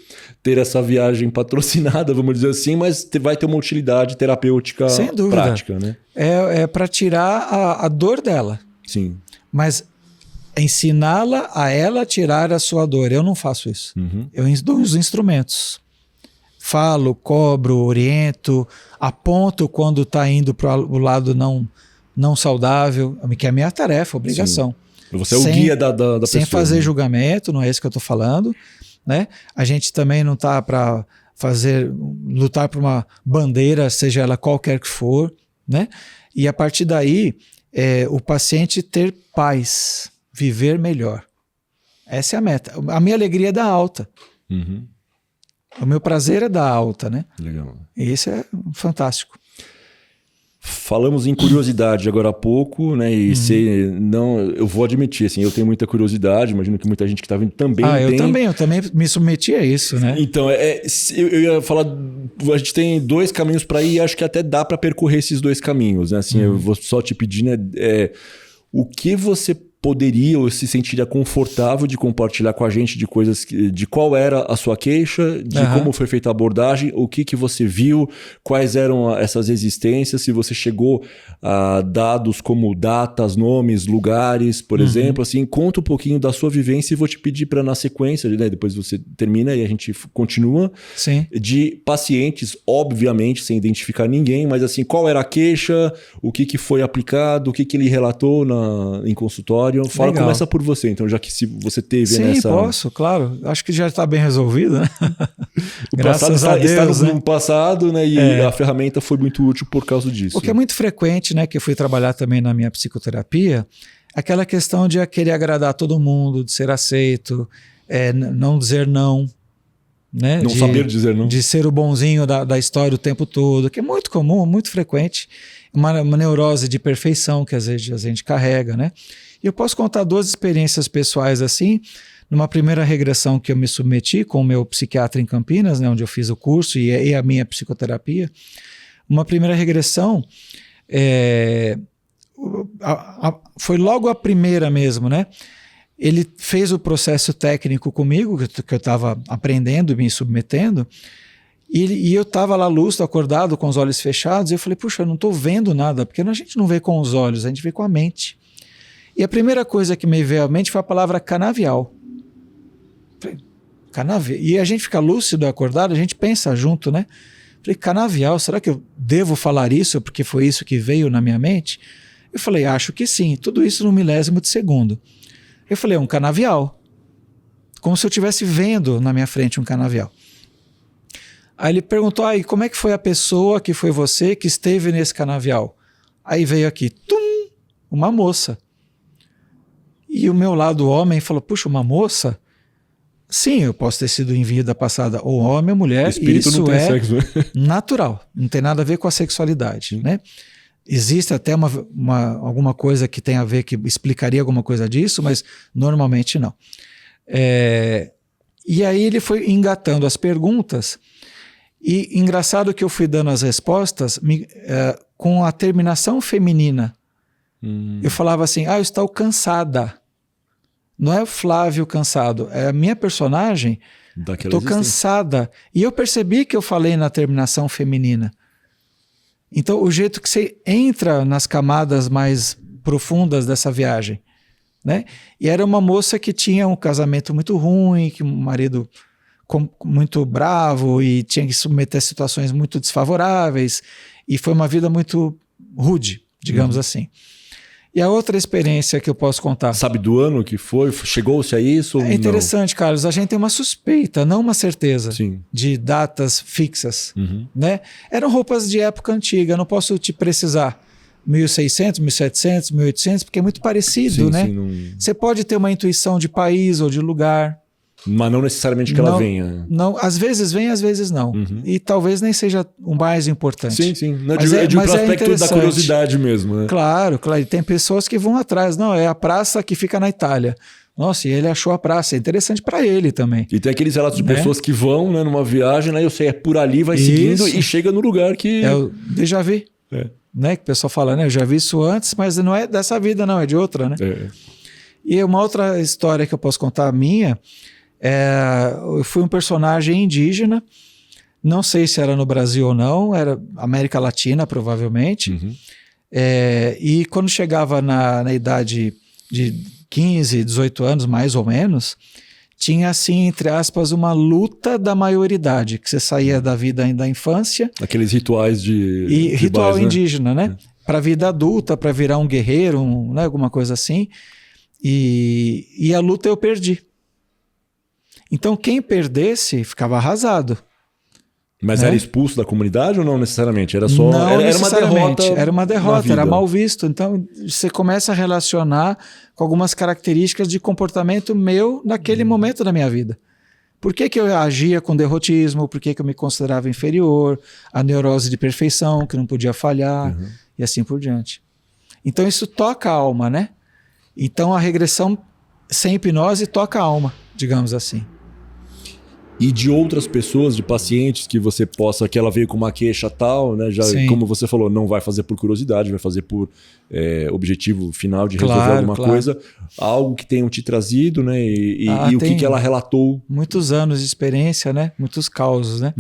ter essa viagem patrocinada, vamos dizer assim, mas vai ter uma utilidade terapêutica sem dúvida. Prática, né? É para tirar a dor dela. Sim. Mas ensiná-la a ela tirar a sua dor. Eu não faço isso. Eu dou os instrumentos. Falo, cobro, oriento, aponto quando está indo para o lado não saudável, que é a minha tarefa, obrigação. Sim. Você é o guia da pessoa. Sem fazer julgamento, não é isso que eu estou falando. Né? A gente também não está para lutar por uma bandeira, seja ela qualquer que for, né? E a partir daí, o paciente ter paz, viver melhor. Essa é a meta. A minha alegria é dar alta. O meu prazer é dar alta, né? Legal. E isso é fantástico. Falamos em curiosidade agora há pouco, né? E eu vou admitir, assim, eu tenho muita curiosidade, imagino que muita gente que está vindo também tem. Eu também me submeti a isso, né? Então, eu ia falar, a gente tem 2 caminhos para ir e acho que até dá para percorrer esses 2 caminhos, né? Assim, eu vou só te pedir, né? O que você poderia ou se sentiria confortável de compartilhar com a gente de coisas, de qual era a sua queixa, de como foi feita a abordagem, o que você viu, quais eram essas existências, se você chegou a dados como datas, nomes, lugares, por exemplo, assim, conta um pouquinho da sua vivência e vou te pedir para na sequência, né, depois você termina e a gente continua, de pacientes, obviamente, sem identificar ninguém, mas assim, qual era a queixa, o que foi aplicado, o que ele relatou em consultório. Fala, começa por você, então, já que se você teve nessa... Sim, posso, claro. Acho que já está bem resolvido, né? O passado está no passado, né? E a ferramenta foi muito útil por causa disso. O que é muito frequente, né? Que eu fui trabalhar também na minha psicoterapia, aquela questão de querer agradar todo mundo, de ser aceito, não dizer não. Né? Não saber dizer não. De ser o bonzinho da história o tempo todo, que é muito comum, muito frequente. Uma neurose de perfeição que às vezes a gente carrega, né? E eu posso contar 2 experiências pessoais assim. Numa primeira regressão que eu me submeti com o meu psiquiatra em Campinas, né, onde eu fiz o curso e a minha psicoterapia. Uma primeira regressão foi logo a primeira mesmo, né? Ele fez o processo técnico comigo, que eu estava aprendendo, me submetendo, e eu estava lá lúcido, acordado, com os olhos fechados, e eu falei, puxa, eu não estou vendo nada, porque a gente não vê com os olhos, a gente vê com a mente. E a primeira coisa que me veio à mente foi a palavra canavial. Falei, canavial? E a gente fica lúcido, acordado, a gente pensa junto, né? Falei, canavial, será que eu devo falar isso, porque foi isso que veio na minha mente? Eu falei, acho que sim. Tudo isso no milésimo de segundo. Eu falei, é um canavial. Como se eu estivesse vendo na minha frente um canavial. Aí ele perguntou, e como é que foi a pessoa que foi você que esteve nesse canavial? Aí veio aqui, uma moça. E o meu lado homem falou, puxa, uma moça? Sim, eu posso ter sido em vida passada ou homem ou mulher. O espírito isso não tem é sexo, né? natural, não tem nada a ver com a sexualidade, né? Existe até alguma coisa que tem a ver, que explicaria alguma coisa disso, mas normalmente não. E aí ele foi engatando as perguntas, e engraçado que eu fui dando as respostas com a terminação feminina. Eu falava assim, eu estou cansada. Não é o Flávio cansado, é a minha personagem, estou cansada. E eu percebi que eu falei na terminação feminina. Então, o jeito que você entra nas camadas mais profundas dessa viagem, né? E era uma moça que tinha um casamento muito ruim, que um marido muito bravo e tinha que submeter a situações muito desfavoráveis, e foi uma vida muito rude, digamos assim. E a outra experiência que eu posso contar... Sabe do ano que foi? Chegou-se a isso? É interessante, Carlos. A gente tem uma suspeita, não uma certeza, Sim, de datas fixas. Né? Eram roupas de época antiga, eu não posso te precisar 1600, 1700, 1800, porque é muito parecido, sim, né? Sim, não... Você pode ter uma intuição de país ou de lugar. Mas não necessariamente que ela venha. Não, às vezes vem, às vezes não. E talvez nem seja o mais importante. Sim, sim. Não, mas é de um aspecto da curiosidade mesmo, né? Claro, claro. E tem pessoas que vão atrás. Não, é a praça que fica na Itália. Nossa, e ele achou a praça. É interessante para ele também. E tem aqueles relatos de pessoas que vão, né, numa viagem, né, eu sei, é por ali, vai seguindo e chega no lugar que... É o déjà vu. Né? Que o pessoal fala, né? Eu já vi isso antes, mas não é dessa vida, não. É de outra, né? E uma outra história que eu posso contar minha... eu fui um personagem indígena, não sei se era no Brasil ou não, era América Latina provavelmente, e quando chegava na idade de 15, 18 anos mais ou menos, tinha assim, entre aspas, uma luta da maioridade, que você saía da vida ainda da infância. Aqueles rituais de ritual base, indígena, né? Para a vida adulta, para virar um guerreiro, né? Alguma coisa assim, e a luta eu perdi. Então, quem perdesse ficava arrasado. Mas era expulso da comunidade ou não necessariamente? Era só não era necessariamente. uma derrota. Era uma derrota, era mal visto. Então, você começa a relacionar com algumas características de comportamento meu naquele momento da minha vida. Por que eu agia com derrotismo? Por que eu me considerava inferior? A neurose de perfeição, que não podia falhar, e assim por diante. Então, isso toca a alma, né? Então, a regressão sem hipnose toca a alma, digamos assim. E de outras pessoas, de pacientes que você possa, que ela veio com uma queixa tal, né? Já, como você falou, não vai fazer por curiosidade, vai fazer por objetivo final de resolver alguma coisa. Algo que tenham te trazido, né? E o que ela relatou. Muitos anos de experiência, né? Muitos causos, né?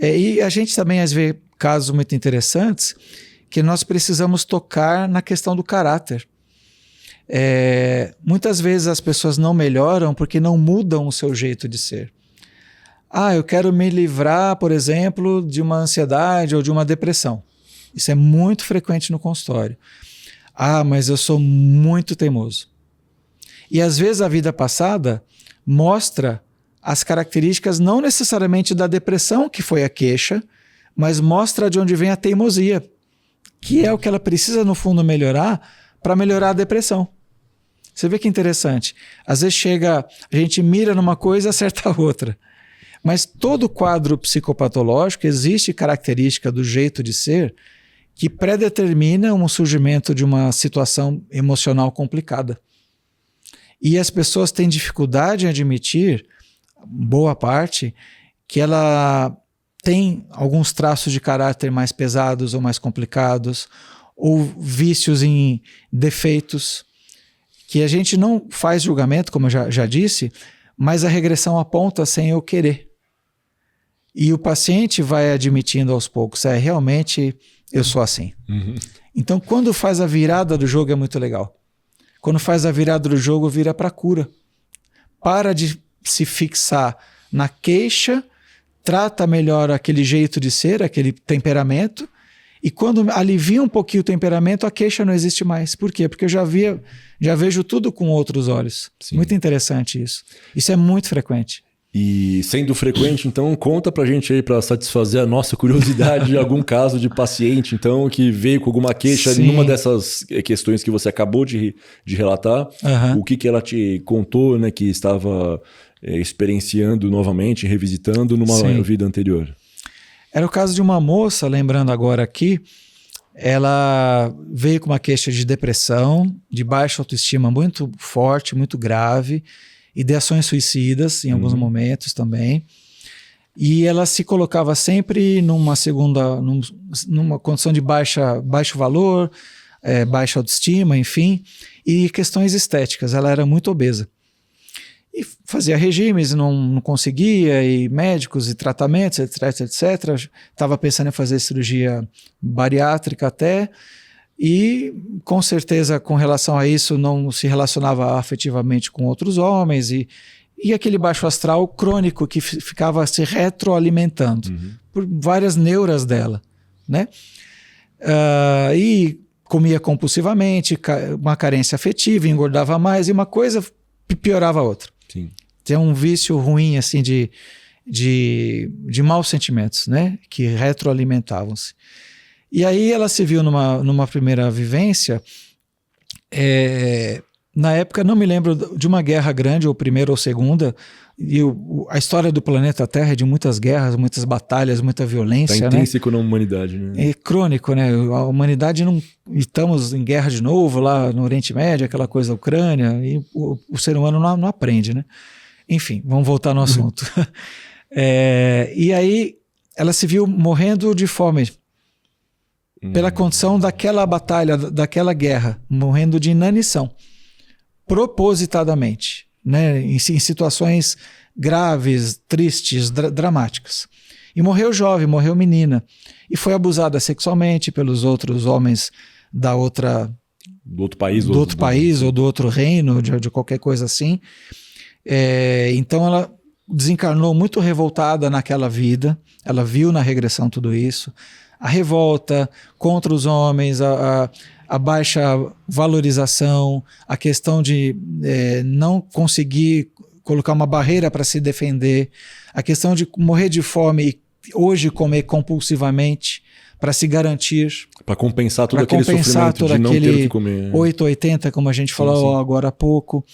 E a gente também às vezes vê casos muito interessantes que nós precisamos tocar na questão do caráter. Muitas vezes as pessoas não melhoram porque não mudam o seu jeito de ser. Eu quero me livrar, por exemplo, de uma ansiedade ou de uma depressão. Isso é muito frequente no consultório. Mas eu sou muito teimoso. E às vezes a vida passada mostra as características não necessariamente da depressão, que foi a queixa, mas mostra de onde vem a teimosia, que é o que ela precisa, no fundo, melhorar para melhorar a depressão. Você vê que interessante. Às vezes a gente mira numa coisa e acerta a outra. Mas todo quadro psicopatológico existe característica do jeito de ser que predetermina um surgimento de uma situação emocional complicada. E as pessoas têm dificuldade em admitir, boa parte, que ela tem alguns traços de caráter mais pesados ou mais complicados, ou vícios em defeitos, que a gente não faz julgamento, como eu já disse, mas a regressão aponta sem eu querer. E o paciente vai admitindo aos poucos, realmente eu sou assim. Então, quando faz a virada do jogo é muito legal. Quando faz a virada do jogo, vira para cura. Para de se fixar na queixa, trata melhor aquele jeito de ser, aquele temperamento, E quando alivia um pouquinho o temperamento, a queixa não existe mais. Por quê? Porque eu já vejo tudo com outros olhos. Sim. Muito interessante isso. Isso é muito frequente. E sendo frequente, então, conta pra gente aí para satisfazer a nossa curiosidade de algum caso de paciente, então, que veio com alguma queixa numa dessas questões que você acabou de relatar. O que ela te contou, né, que estava experienciando novamente, revisitando numa vida anterior? Era o caso de uma moça, lembrando agora aqui, ela veio com uma queixa de depressão, de baixa autoestima muito forte, muito grave, ideações suicidas em alguns momentos também. E ela se colocava sempre numa condição de baixo valor, baixa autoestima, enfim, e questões estéticas. Ela era muito obesa. E fazia regimes, não conseguia, e médicos e tratamentos, etc, etc. Estava pensando em fazer cirurgia bariátrica até, e com certeza com relação a isso não se relacionava afetivamente com outros homens, e aquele baixo astral crônico que ficava se retroalimentando por várias neuras dela, né? E comia compulsivamente, uma carência afetiva, engordava mais, e uma coisa piorava a outra. Sim. Tem um vício ruim assim de maus sentimentos, né? Que retroalimentavam-se. E aí ela se viu numa primeira vivência, na época não me lembro de uma guerra grande, ou primeira ou segunda, e a história do planeta Terra é de muitas guerras, muitas batalhas, muita violência. Está intrínseco, né? Na humanidade, né? É crônico, né? A humanidade não... Estamos em guerra de novo lá no Oriente Médio, aquela coisa da Ucrânia, e o ser humano não aprende, né? Enfim, vamos voltar no assunto. E aí ela se viu morrendo de fome pela condição daquela batalha, daquela guerra, morrendo de inanição, propositadamente, né? Em situações graves, tristes, dramáticas. E morreu jovem, morreu menina. E foi abusada sexualmente pelos outros homens do outro país ou do outro reino, de qualquer coisa assim. Então ela desencarnou muito revoltada naquela vida. Ela viu na regressão tudo isso. A revolta contra os homens, a baixa valorização, a questão de não conseguir colocar uma barreira para se defender, a questão de morrer de fome e hoje comer compulsivamente para se garantir. Para compensar todo aquele sofrimento de não ter o que comer. 880, como a gente falou agora há pouco.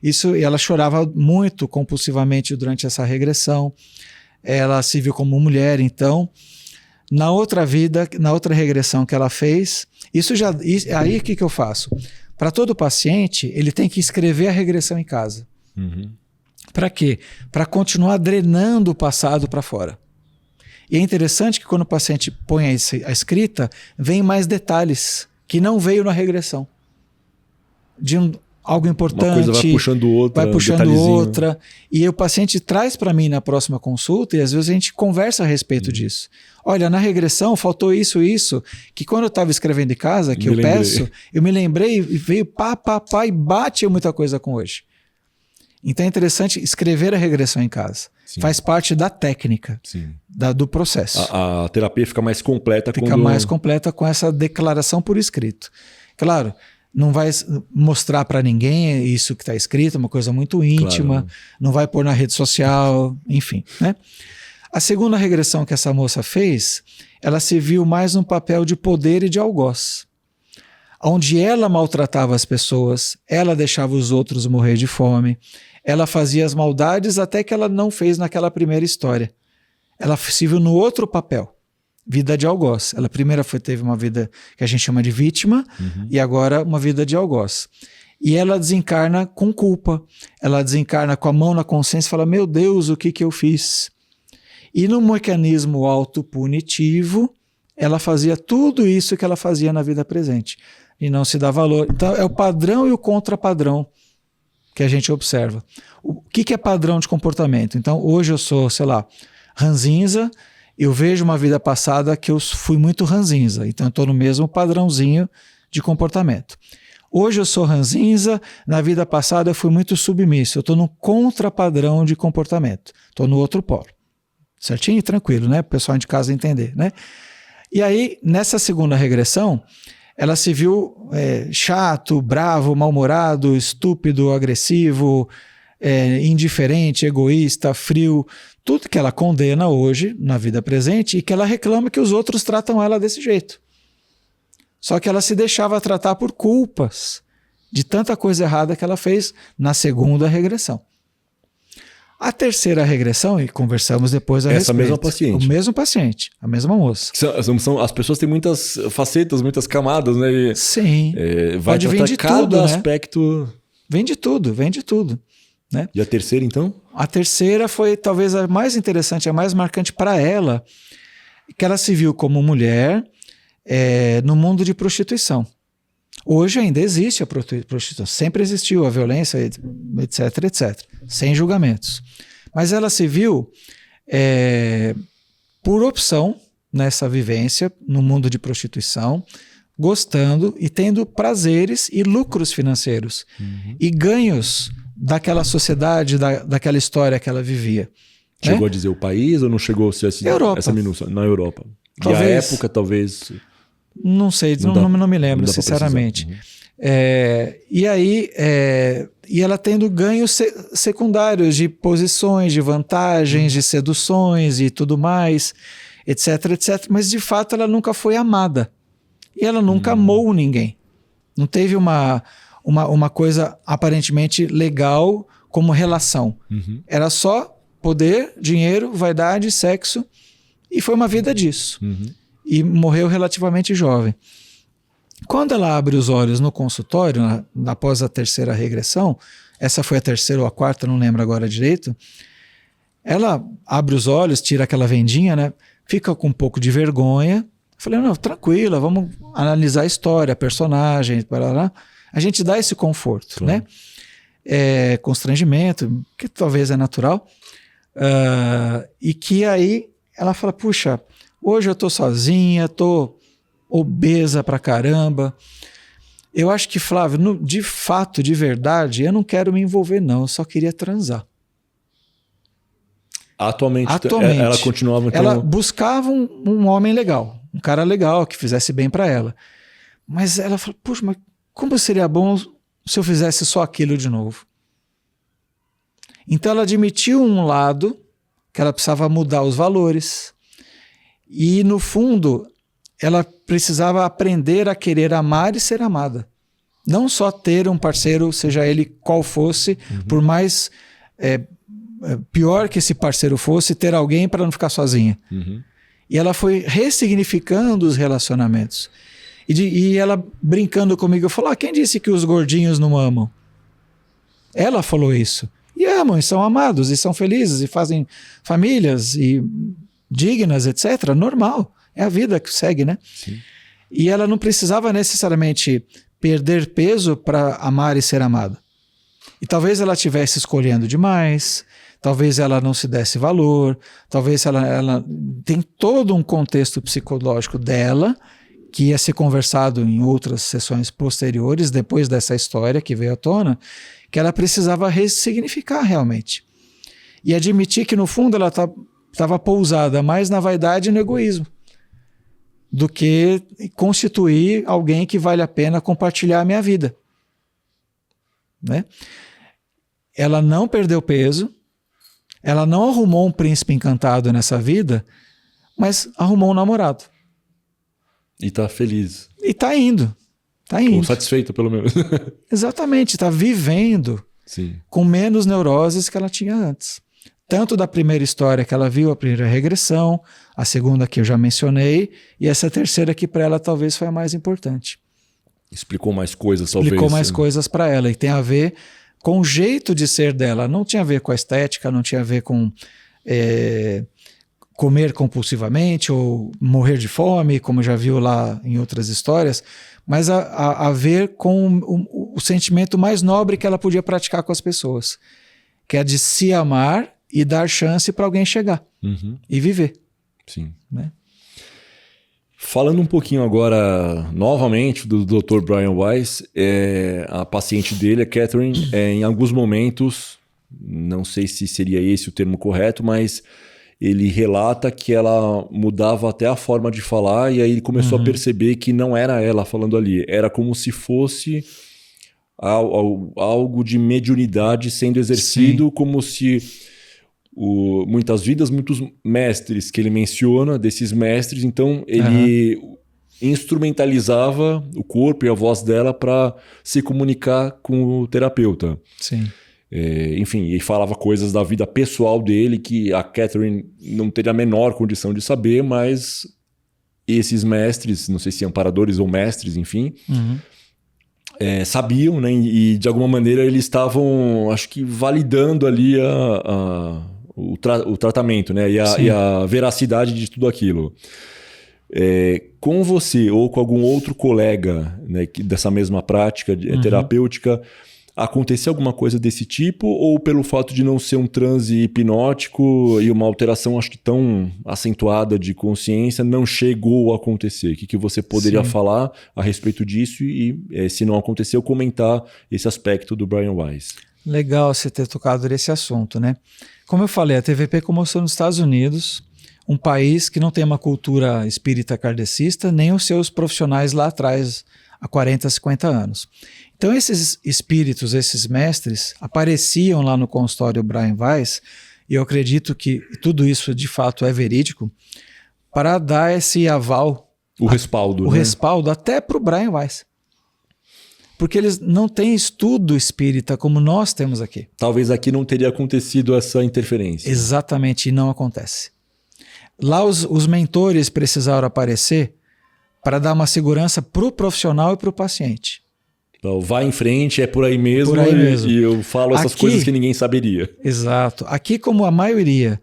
Isso, e ela chorava muito compulsivamente durante essa regressão. Ela se viu como mulher, então. Na outra vida, na outra regressão que ela fez, aí o que eu faço? Para todo paciente, ele tem que escrever a regressão em casa. Para quê? Para continuar drenando o passado para fora. E é interessante que quando o paciente põe a escrita, vem mais detalhes que não veio na regressão. Algo importante. Uma coisa vai puxando outra. Vai puxando outra. E o paciente traz para mim na próxima consulta, e às vezes a gente conversa a respeito disso. Olha, na regressão faltou isso, que quando eu estava escrevendo em casa, que eu peço, eu me lembrei e veio e bate muita coisa com hoje. Então é interessante escrever a regressão em casa. Sim. Faz parte da técnica, do processo. A terapia fica mais completa. Fica mais completa com essa declaração por escrito. Claro, não vai mostrar para ninguém isso que está escrito, é uma coisa muito íntima, não vai pôr na rede social, enfim, né? A segunda regressão que essa moça fez, ela se viu mais num papel de poder e de algoz, onde ela maltratava as pessoas, ela deixava os outros morrer de fome, ela fazia as maldades até que ela não fez naquela primeira história. Ela se viu no outro papel, vida de algoz. Ela primeiro teve uma vida que a gente chama de vítima, e agora uma vida de algoz. E ela desencarna com culpa, ela desencarna com a mão na consciência e fala, meu Deus, o que eu fiz? E no mecanismo autopunitivo, ela fazia tudo isso que ela fazia na vida presente. E não se dá valor. Então é o padrão e o contrapadrão que a gente observa. O que é padrão de comportamento? Então hoje eu sou, sei lá, ranzinza, eu vejo uma vida passada que eu fui muito ranzinza, então eu estou no mesmo padrãozinho de comportamento. Hoje eu sou ranzinza, na vida passada eu fui muito submisso, eu estou no contrapadrão de comportamento, estou no outro polo. Certinho e tranquilo, né? Para o pessoal de casa entender, né? E aí, nessa segunda regressão, ela se viu chato, bravo, mal-humorado, estúpido, agressivo, indiferente, egoísta, frio, tudo que ela condena hoje na vida presente e que ela reclama que os outros tratam ela desse jeito. Só que ela se deixava tratar por culpas de tanta coisa errada que ela fez na segunda regressão. A terceira regressão, e conversamos depois a respeito. Essa mesma paciente. O mesmo paciente, a mesma moça. As pessoas têm muitas facetas, muitas camadas, né? Sim. Vai Pode vir tratar de cada tudo, né? aspecto. Vem de tudo, vem de tudo. Né? E a terceira, então? A terceira foi talvez a mais interessante, a mais marcante para ela, que ela se viu como mulher no mundo de prostituição. Hoje ainda existe a prostituição, sempre existiu a violência, etc, etc, sem julgamentos. Mas ela se viu por opção nessa vivência no mundo de prostituição, gostando e tendo prazeres e lucros financeiros e ganhos daquela sociedade, daquela história que ela vivia. Chegou a dizer o país ou não chegou a ser essa minúcia? Na Europa. Talvez, e a época, talvez... Não sei, não me lembro, sinceramente. E aí, e ela tendo ganhos secundários de posições, de vantagens, de seduções e tudo mais, etc, etc. Mas, de fato, ela nunca foi amada. E ela nunca amou ninguém. Não teve uma coisa aparentemente legal como relação. Era só poder, dinheiro, vaidade, sexo, e foi uma vida disso. E morreu relativamente jovem. Quando ela abre os olhos no consultório, após a terceira regressão, essa foi a terceira ou a quarta, não lembro agora direito, ela abre os olhos, tira aquela vendinha, né? Fica com um pouco de vergonha. Falei, não, tranquila, vamos analisar a história, a personagem, blá. A gente dá esse conforto, né? Constrangimento, que talvez é natural. E que aí ela fala, puxa, hoje eu tô sozinha, tô obesa pra caramba. Eu acho que, Flávio, de fato, de verdade, eu não quero me envolver não, eu só queria transar. Atualmente ela continuava... Então... Ela buscava um homem legal, um cara legal, que fizesse bem pra ela. Mas ela falou, puxa, mas como seria bom se eu fizesse só aquilo de novo? Então ela admitiu um lado, que ela precisava mudar os valores, e no fundo ela precisava aprender a querer amar e ser amada. Não só ter um parceiro, seja ele qual fosse, por mais pior que esse parceiro fosse, ter alguém para não ficar sozinha. E ela foi ressignificando os relacionamentos. E ela brincando comigo, falou, quem disse que os gordinhos não amam? Ela falou isso. E amam, e são amados, e são felizes, e fazem famílias, e dignas, etc. Normal. É a vida que segue, né? Sim. E ela não precisava necessariamente perder peso para amar e ser amada. E talvez ela estivesse escolhendo demais, talvez ela não se desse valor, talvez ela tem todo um contexto psicológico dela que ia ser conversado em outras sessões posteriores, depois dessa história que veio à tona, que ela precisava ressignificar realmente. E admitir que, no fundo, ela estava pousada mais na vaidade e no egoísmo do que constituir alguém que vale a pena compartilhar a minha vida. Né? Ela não perdeu peso, ela não arrumou um príncipe encantado nessa vida, mas arrumou um namorado. E tá feliz. E tá indo. Tá indo. Ou satisfeita, pelo menos. Exatamente, tá vivendo. Sim. Com menos neuroses que ela tinha antes. Tanto da primeira história que ela viu, a primeira regressão, a segunda que eu já mencionei, e essa terceira que para ela talvez foi a mais importante. Explicou mais coisas, talvez. Explicou mais coisas para ela, e tem a ver com o jeito de ser dela. Não tinha a ver com a estética, não tinha a ver com comer compulsivamente ou morrer de fome, como já viu lá em outras histórias, mas a ver com o sentimento mais nobre que ela podia praticar com as pessoas, que é de se amar e dar chance para alguém chegar e viver. Sim. Né? Falando um pouquinho agora, novamente, do Dr. Brian Weiss, a paciente dele, a Catherine, em alguns momentos, não sei se seria esse o termo correto, mas ele relata que ela mudava até a forma de falar, e aí ele começou a perceber que não era ela falando ali, era como se fosse algo de mediunidade sendo exercido, como se muitas vidas, muitos mestres que ele menciona, desses mestres, então ele instrumentalizava o corpo e a voz dela para se comunicar com o terapeuta. Sim. Enfim, e falava coisas da vida pessoal dele que a Catherine não teria a menor condição de saber, mas esses mestres, não sei se amparadores ou mestres, enfim, sabiam, né? E de alguma maneira eles estavam, acho que, validando ali o tratamento, né? E a veracidade de tudo aquilo. Com você ou com algum outro colega, né, dessa mesma prática terapêutica, aconteceu alguma coisa desse tipo, ou pelo fato de não ser um transe hipnótico e uma alteração, acho que tão acentuada de consciência, não chegou a acontecer? O que você poderia falar a respeito disso e, se não aconteceu, comentar esse aspecto do Brian Weiss? Legal você ter tocado nesse assunto, né? Como eu falei, a TVP começou nos Estados Unidos, um país que não tem uma cultura espírita kardecista, nem os seus profissionais lá atrás, há 40, 50 anos. Então esses espíritos, esses mestres, apareciam lá no consultório Brian Weiss, e eu acredito que tudo isso de fato é verídico, para dar esse aval, o respaldo, respaldo até para o Brian Weiss. Porque eles não têm estudo espírita como nós temos aqui. Talvez aqui não teria acontecido essa interferência. Exatamente, e não acontece. Lá os mentores precisaram aparecer para dar uma segurança para o profissional e para o paciente. Então, vai em frente, é por aí mesmo, e eu falo essas coisas que ninguém saberia. Exato. Aqui, como a maioria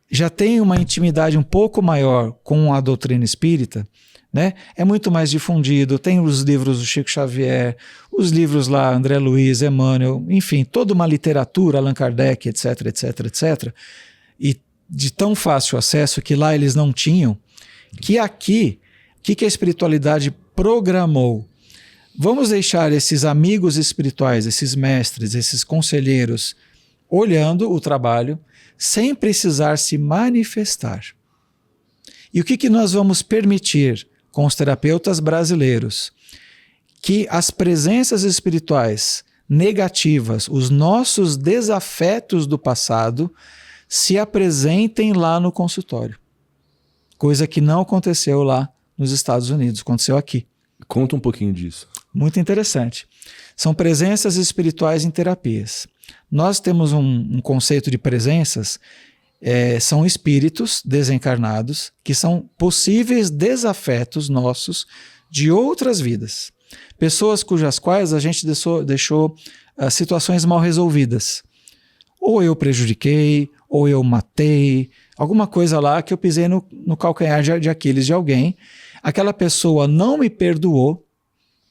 já tem uma intimidade um pouco maior com a doutrina espírita, né? É muito mais difundido, tem os livros do Chico Xavier, os livros lá, André Luiz, Emmanuel, enfim, toda uma literatura, Allan Kardec, etc, etc, etc, e de tão fácil acesso que lá eles não tinham, que aqui, o que a espiritualidade programou? Vamos deixar esses amigos espirituais, esses mestres, esses conselheiros, olhando o trabalho, sem precisar se manifestar. E o que nós vamos permitir com os terapeutas brasileiros? Que as presenças espirituais negativas, os nossos desafetos do passado, se apresentem lá no consultório. Coisa que não aconteceu lá nos Estados Unidos, aconteceu aqui. Conta um pouquinho disso. Muito interessante. São presenças espirituais em terapias. Nós temos um conceito de presenças, são espíritos desencarnados que são possíveis desafetos nossos de outras vidas. Pessoas cujas quais a gente deixou situações mal resolvidas. Ou eu prejudiquei, ou eu matei, alguma coisa lá que eu pisei no calcanhar de Aquiles de alguém. Aquela pessoa não me perdoou,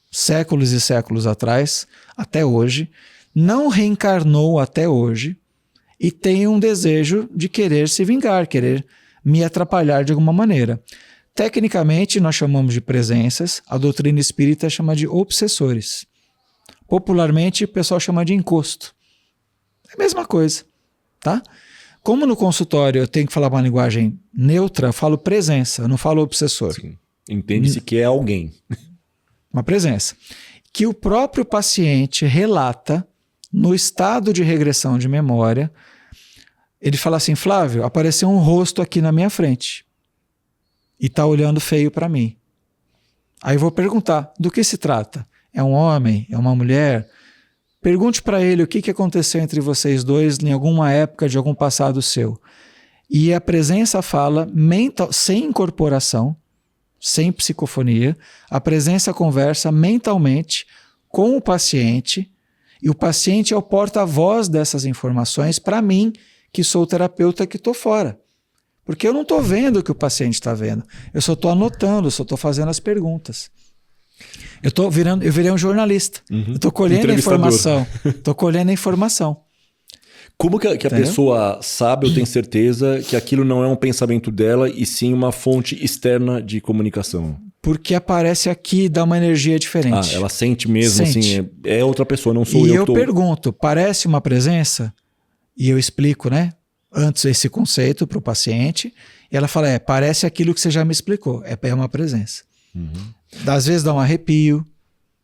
séculos e séculos atrás, até hoje, não reencarnou até hoje e tem um desejo de querer se vingar, querer me atrapalhar de alguma maneira. Tecnicamente, nós chamamos de presenças, a doutrina espírita chama de obsessores. Popularmente, o pessoal chama de encosto. É a mesma coisa, tá? Como no consultório eu tenho que falar uma linguagem neutra, eu falo presença, eu não falo obsessor. Sim. Entende-se que é alguém. Uma presença. Que o próprio paciente relata no estado de regressão de memória. Ele fala assim: Flávio, apareceu um rosto aqui na minha frente e está olhando feio para mim. Aí eu vou perguntar, do que se trata? É um homem? É uma mulher? Pergunte para ele o que aconteceu entre vocês dois em alguma época de algum passado seu. E a presença fala mental, sem incorporação, sem psicofonia, a presença conversa mentalmente com o paciente, e o paciente é o porta-voz dessas informações para mim, que sou o terapeuta que estou fora. Porque eu não estou vendo o que o paciente está vendo, eu só estou anotando, só estou fazendo as perguntas. Eu virei um jornalista, eu estou colhendo a informação, Como que a pessoa sabe ou tem certeza que aquilo não é um pensamento dela e sim uma fonte externa de comunicação? Porque aparece aqui, dá uma energia diferente. Ela sente mesmo, assim, é outra pessoa, não sou eu que estou... E eu pergunto, parece uma presença? E eu explico, né? antes esse conceito para o paciente, e ela fala, parece aquilo que você já me explicou, é uma presença. Às vezes dá um arrepio,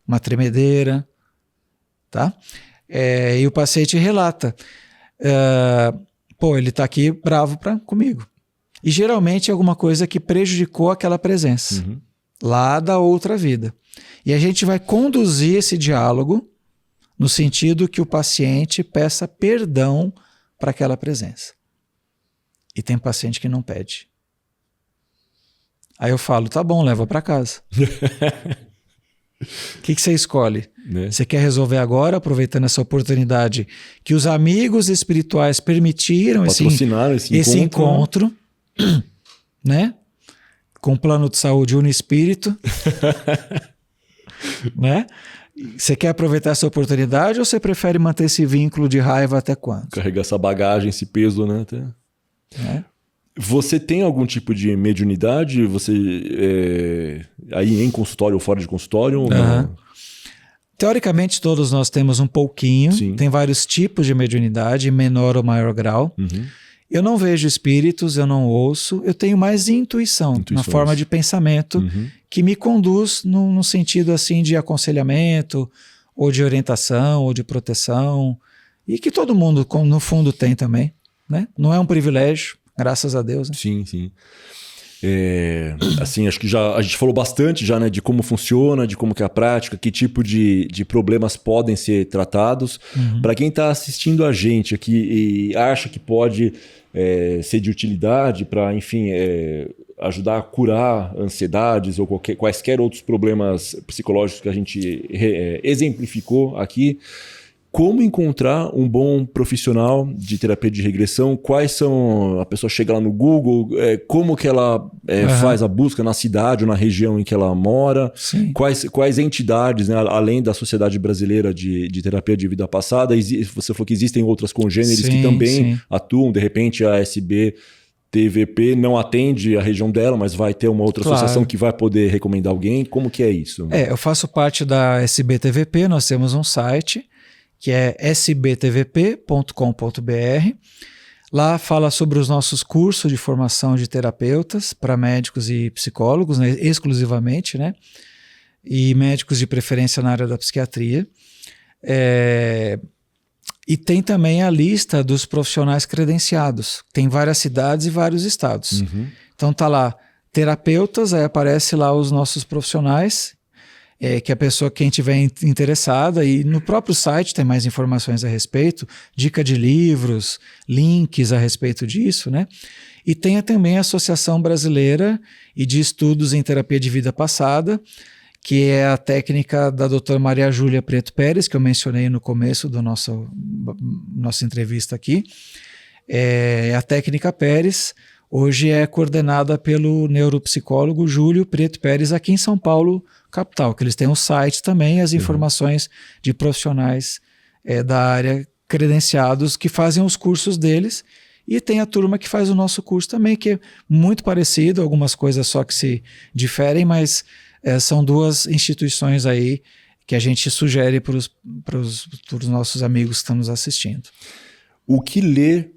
uma tremedeira, tá? E o paciente relata, ele está aqui bravo comigo. E geralmente é alguma coisa que prejudicou aquela presença, lá da outra vida. E a gente vai conduzir esse diálogo no sentido que o paciente peça perdão para aquela presença. E tem paciente que não pede. Aí eu falo, tá bom, leva para casa. O que você escolhe? Você quer resolver agora, aproveitando essa oportunidade que os amigos espirituais permitiram esse encontro, né? Com o plano de saúde Uniespírito, né? Você quer aproveitar essa oportunidade ou você prefere manter esse vínculo de raiva até quando? Carregar essa bagagem, esse peso, né? Você tem algum tipo de mediunidade? Você aí em consultório ou fora de consultório? Ou não? Teoricamente todos nós temos um pouquinho. Sim. Tem vários tipos de mediunidade, menor ou maior grau. Eu não vejo espíritos, eu não ouço, eu tenho mais intuição na forma de pensamento que me conduz no sentido assim de aconselhamento, ou de orientação, ou de proteção, e que todo mundo no fundo tem também, né? Não é um privilégio, graças a Deus. Né? Sim, sim. Assim, acho que a gente falou bastante já, né, de como funciona, de como que é a prática, que tipo de problemas podem ser tratados. Para quem está assistindo a gente aqui e acha que pode ser de utilidade para, enfim, ajudar a curar ansiedades ou quaisquer outros problemas psicológicos que a gente exemplificou aqui, como encontrar um bom profissional de terapia de regressão? Quais são... A pessoa chega lá no Google, como que ela faz a busca na cidade ou na região em que ela mora? Quais entidades, né, além da Sociedade Brasileira de Terapia de Vida Passada, você falou que existem outras congêneres que também atuam, de repente a SBTVP não atende a região dela, mas vai ter uma outra associação que vai poder recomendar alguém. Como que é isso? Eu faço parte da SBTVP, nós temos um site que é sbtvp.com.br. Lá fala sobre os nossos cursos de formação de terapeutas para médicos e psicólogos, né, exclusivamente, né, e médicos de preferência na área da psiquiatria. E tem também a lista dos profissionais credenciados. Tem várias cidades e vários estados. Então tá lá, terapeutas, aí aparece lá os nossos profissionais, que a pessoa, quem tiver interessada, e no próprio site tem mais informações a respeito, dica de livros, links a respeito disso, né? E tem também a Associação Brasileira e de Estudos em Terapia de Vida Passada, que é a técnica da doutora Maria Júlia Preto Pérez, que eu mencionei no começo da nossa entrevista aqui. A técnica Pérez hoje é coordenada pelo neuropsicólogo Júlio Preto Pérez, aqui em São Paulo, capital, que eles têm um site também, as informações de profissionais da área credenciados que fazem os cursos deles, e tem a turma que faz o nosso curso também, que é muito parecido, algumas coisas só que se diferem, mas são duas instituições aí que a gente sugere para os nossos amigos que estão nos assistindo. O que ler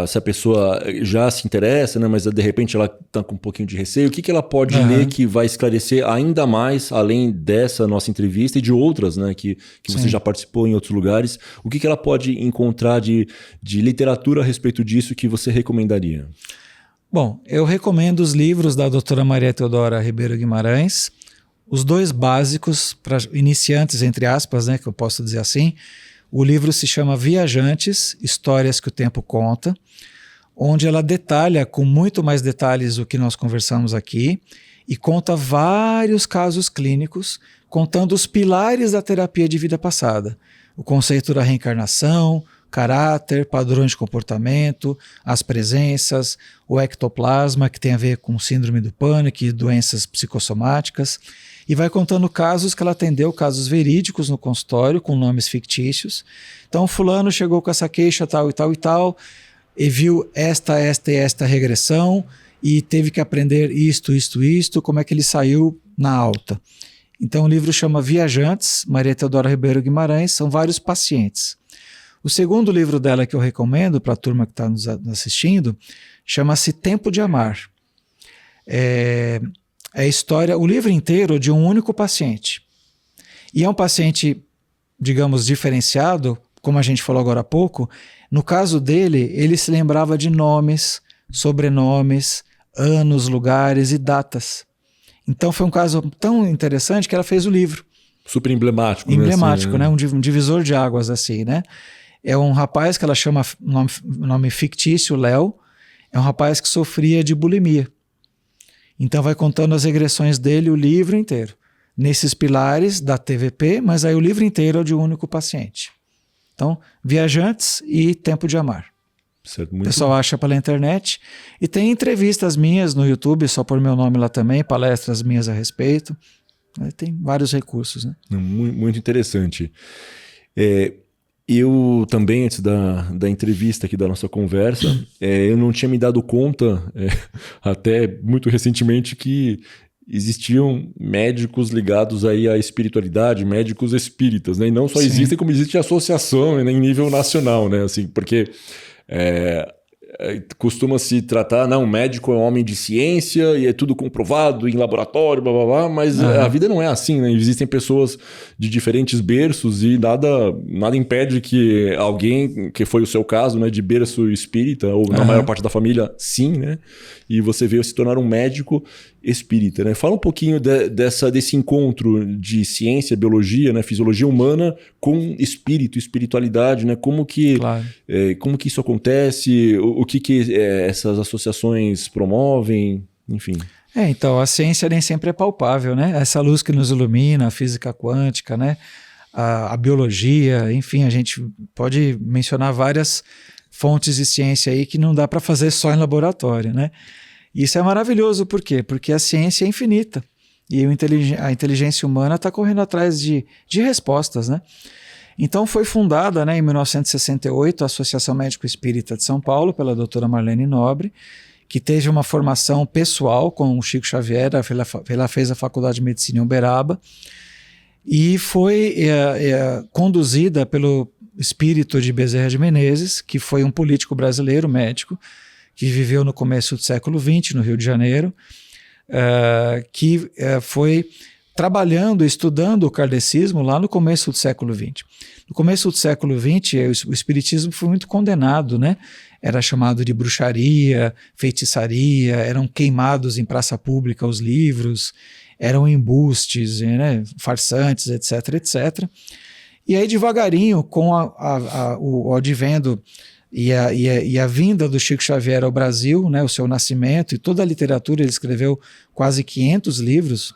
se a pessoa já se interessa, né, mas de repente ela está com um pouquinho de receio, o que ela pode ler que vai esclarecer ainda mais, além dessa nossa entrevista e de outras, né, que você já participou em outros lugares, o que ela pode encontrar de literatura a respeito disso que você recomendaria? Bom, eu recomendo os livros da doutora Maria Teodora Ribeiro Guimarães, os dois básicos para iniciantes, entre aspas, né, que eu posso dizer assim. O livro se chama Viajantes, Histórias que o Tempo Conta, onde ela detalha com muito mais detalhes o que nós conversamos aqui e conta vários casos clínicos, contando os pilares da terapia de vida passada. O conceito da reencarnação, caráter, padrões de comportamento, as presenças, o ectoplasma, que tem a ver com síndrome do pânico e doenças psicossomáticas, e vai contando casos que ela atendeu, casos verídicos no consultório, com nomes fictícios. Então, fulano chegou com essa queixa tal e tal e tal, e viu esta e esta regressão, e teve que aprender isto, como é que ele saiu na alta. Então, o livro chama Viajantes, Maria Teodora Ribeiro Guimarães, são vários pacientes. O segundo livro dela que eu recomendo para a turma que está nos assistindo chama-se Tempo de Amar. É a história, o livro inteiro de um único paciente. E é um paciente, digamos, diferenciado, como a gente falou agora há pouco. No caso dele, ele se lembrava de nomes, sobrenomes, anos, lugares e datas. Então foi um caso tão interessante que ela fez o livro. Super emblemático. Emblemático, né? Um divisor de águas, assim, né? É um rapaz que ela chama, nome fictício, Léo. É um rapaz que sofria de bulimia. Então vai contando as regressões dele o livro inteiro. Nesses pilares da TVP, mas aí o livro inteiro é de um único paciente. Então, Viajantes e Tempo de Amar. Certo, o pessoal acha pela internet. E tem entrevistas minhas no YouTube, só por meu nome lá também, palestras minhas a respeito. Tem vários recursos, né? Muito interessante. Eu também, antes da entrevista aqui, da nossa conversa, eu não tinha me dado conta, até muito recentemente, que existiam médicos ligados aí à espiritualidade, médicos espíritas, né? E não só Sim. existem, como existe associação, né, em nível nacional, né? Assim, porque costuma-se tratar, não, médico é um homem de ciência e é tudo comprovado em laboratório, blá, blá, blá, mas a vida não é assim, né? Existem pessoas de diferentes berços e nada impede que alguém, que foi o seu caso, né, de berço espírita, ou na maior parte da família, sim, né? E você veio se tornar um médico espírita, né? Fala um pouquinho desse encontro de ciência, biologia, né, fisiologia humana com espírito, espiritualidade, né? Como que isso acontece? O que essas associações promovem? Enfim. Então, a ciência nem sempre é palpável, né? Essa luz que nos ilumina, a física quântica, né? A biologia, enfim, a gente pode mencionar várias fontes de ciência aí que não dá para fazer só em laboratório, né? Isso é maravilhoso, por quê? Porque a ciência é infinita e a inteligência humana está correndo atrás de respostas, né? Então foi fundada, né, em 1968 a Associação Médico Espírita de São Paulo pela doutora Marlene Nobre, que teve uma formação pessoal com o Chico Xavier, ela fez a Faculdade de Medicina em Uberaba e foi conduzida pelo espírito de Bezerra de Menezes, que foi um político brasileiro, médico, que viveu no começo do século XX, no Rio de Janeiro, que foi trabalhando, estudando o kardecismo lá no começo do século XX. No começo do século XX, o espiritismo foi muito condenado, né? Era chamado de bruxaria, feitiçaria, eram queimados em praça pública os livros, eram embustes, né? Farsantes, etc, etc. E aí, devagarinho, com o advento e a vinda do Chico Xavier ao Brasil, né, o seu nascimento e toda a literatura, ele escreveu quase 500 livros,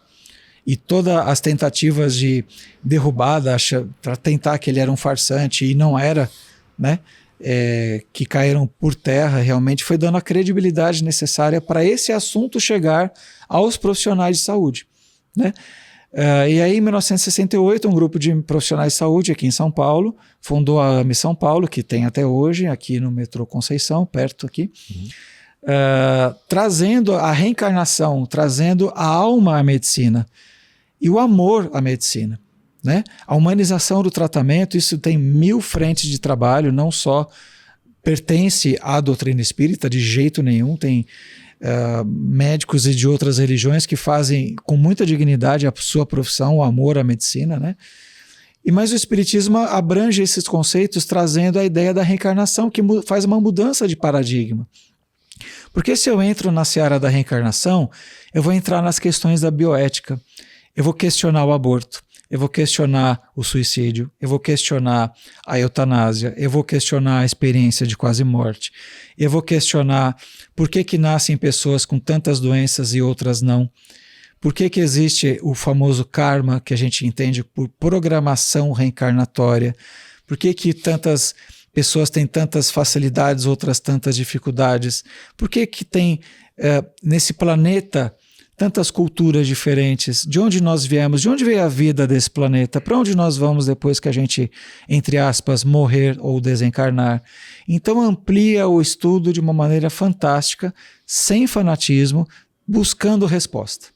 e todas as tentativas de derrubada para tentar que ele era um farsante e não era, né, que caíram por terra, realmente foi dando a credibilidade necessária para esse assunto chegar aos profissionais de saúde, né? E aí, em 1968, um grupo de profissionais de saúde aqui em São Paulo fundou a Missão Paulo, que tem até hoje, aqui no metrô Conceição, perto aqui, trazendo a reencarnação, trazendo a alma à medicina e o amor à medicina, né? A humanização do tratamento, isso tem 1000 frentes de trabalho, não só pertence à doutrina espírita, de jeito nenhum, tem médicos e de outras religiões que fazem com muita dignidade a sua profissão, o amor à medicina, né? Mas o espiritismo abrange esses conceitos trazendo a ideia da reencarnação, que faz uma mudança de paradigma. Porque se eu entro na seara da reencarnação, eu vou entrar nas questões da bioética, eu vou questionar o aborto, eu vou questionar o suicídio, eu vou questionar a eutanásia, eu vou questionar a experiência de quase morte, eu vou questionar por que nascem pessoas com tantas doenças e outras não, por que existe o famoso karma, que a gente entende por programação reencarnatória, por que tantas pessoas têm tantas facilidades, outras tantas dificuldades, por que tem nesse planeta tantas culturas diferentes, de onde nós viemos, de onde veio a vida desse planeta, para onde nós vamos depois que a gente, entre aspas, morrer ou desencarnar. Então amplia o estudo de uma maneira fantástica, sem fanatismo, buscando resposta.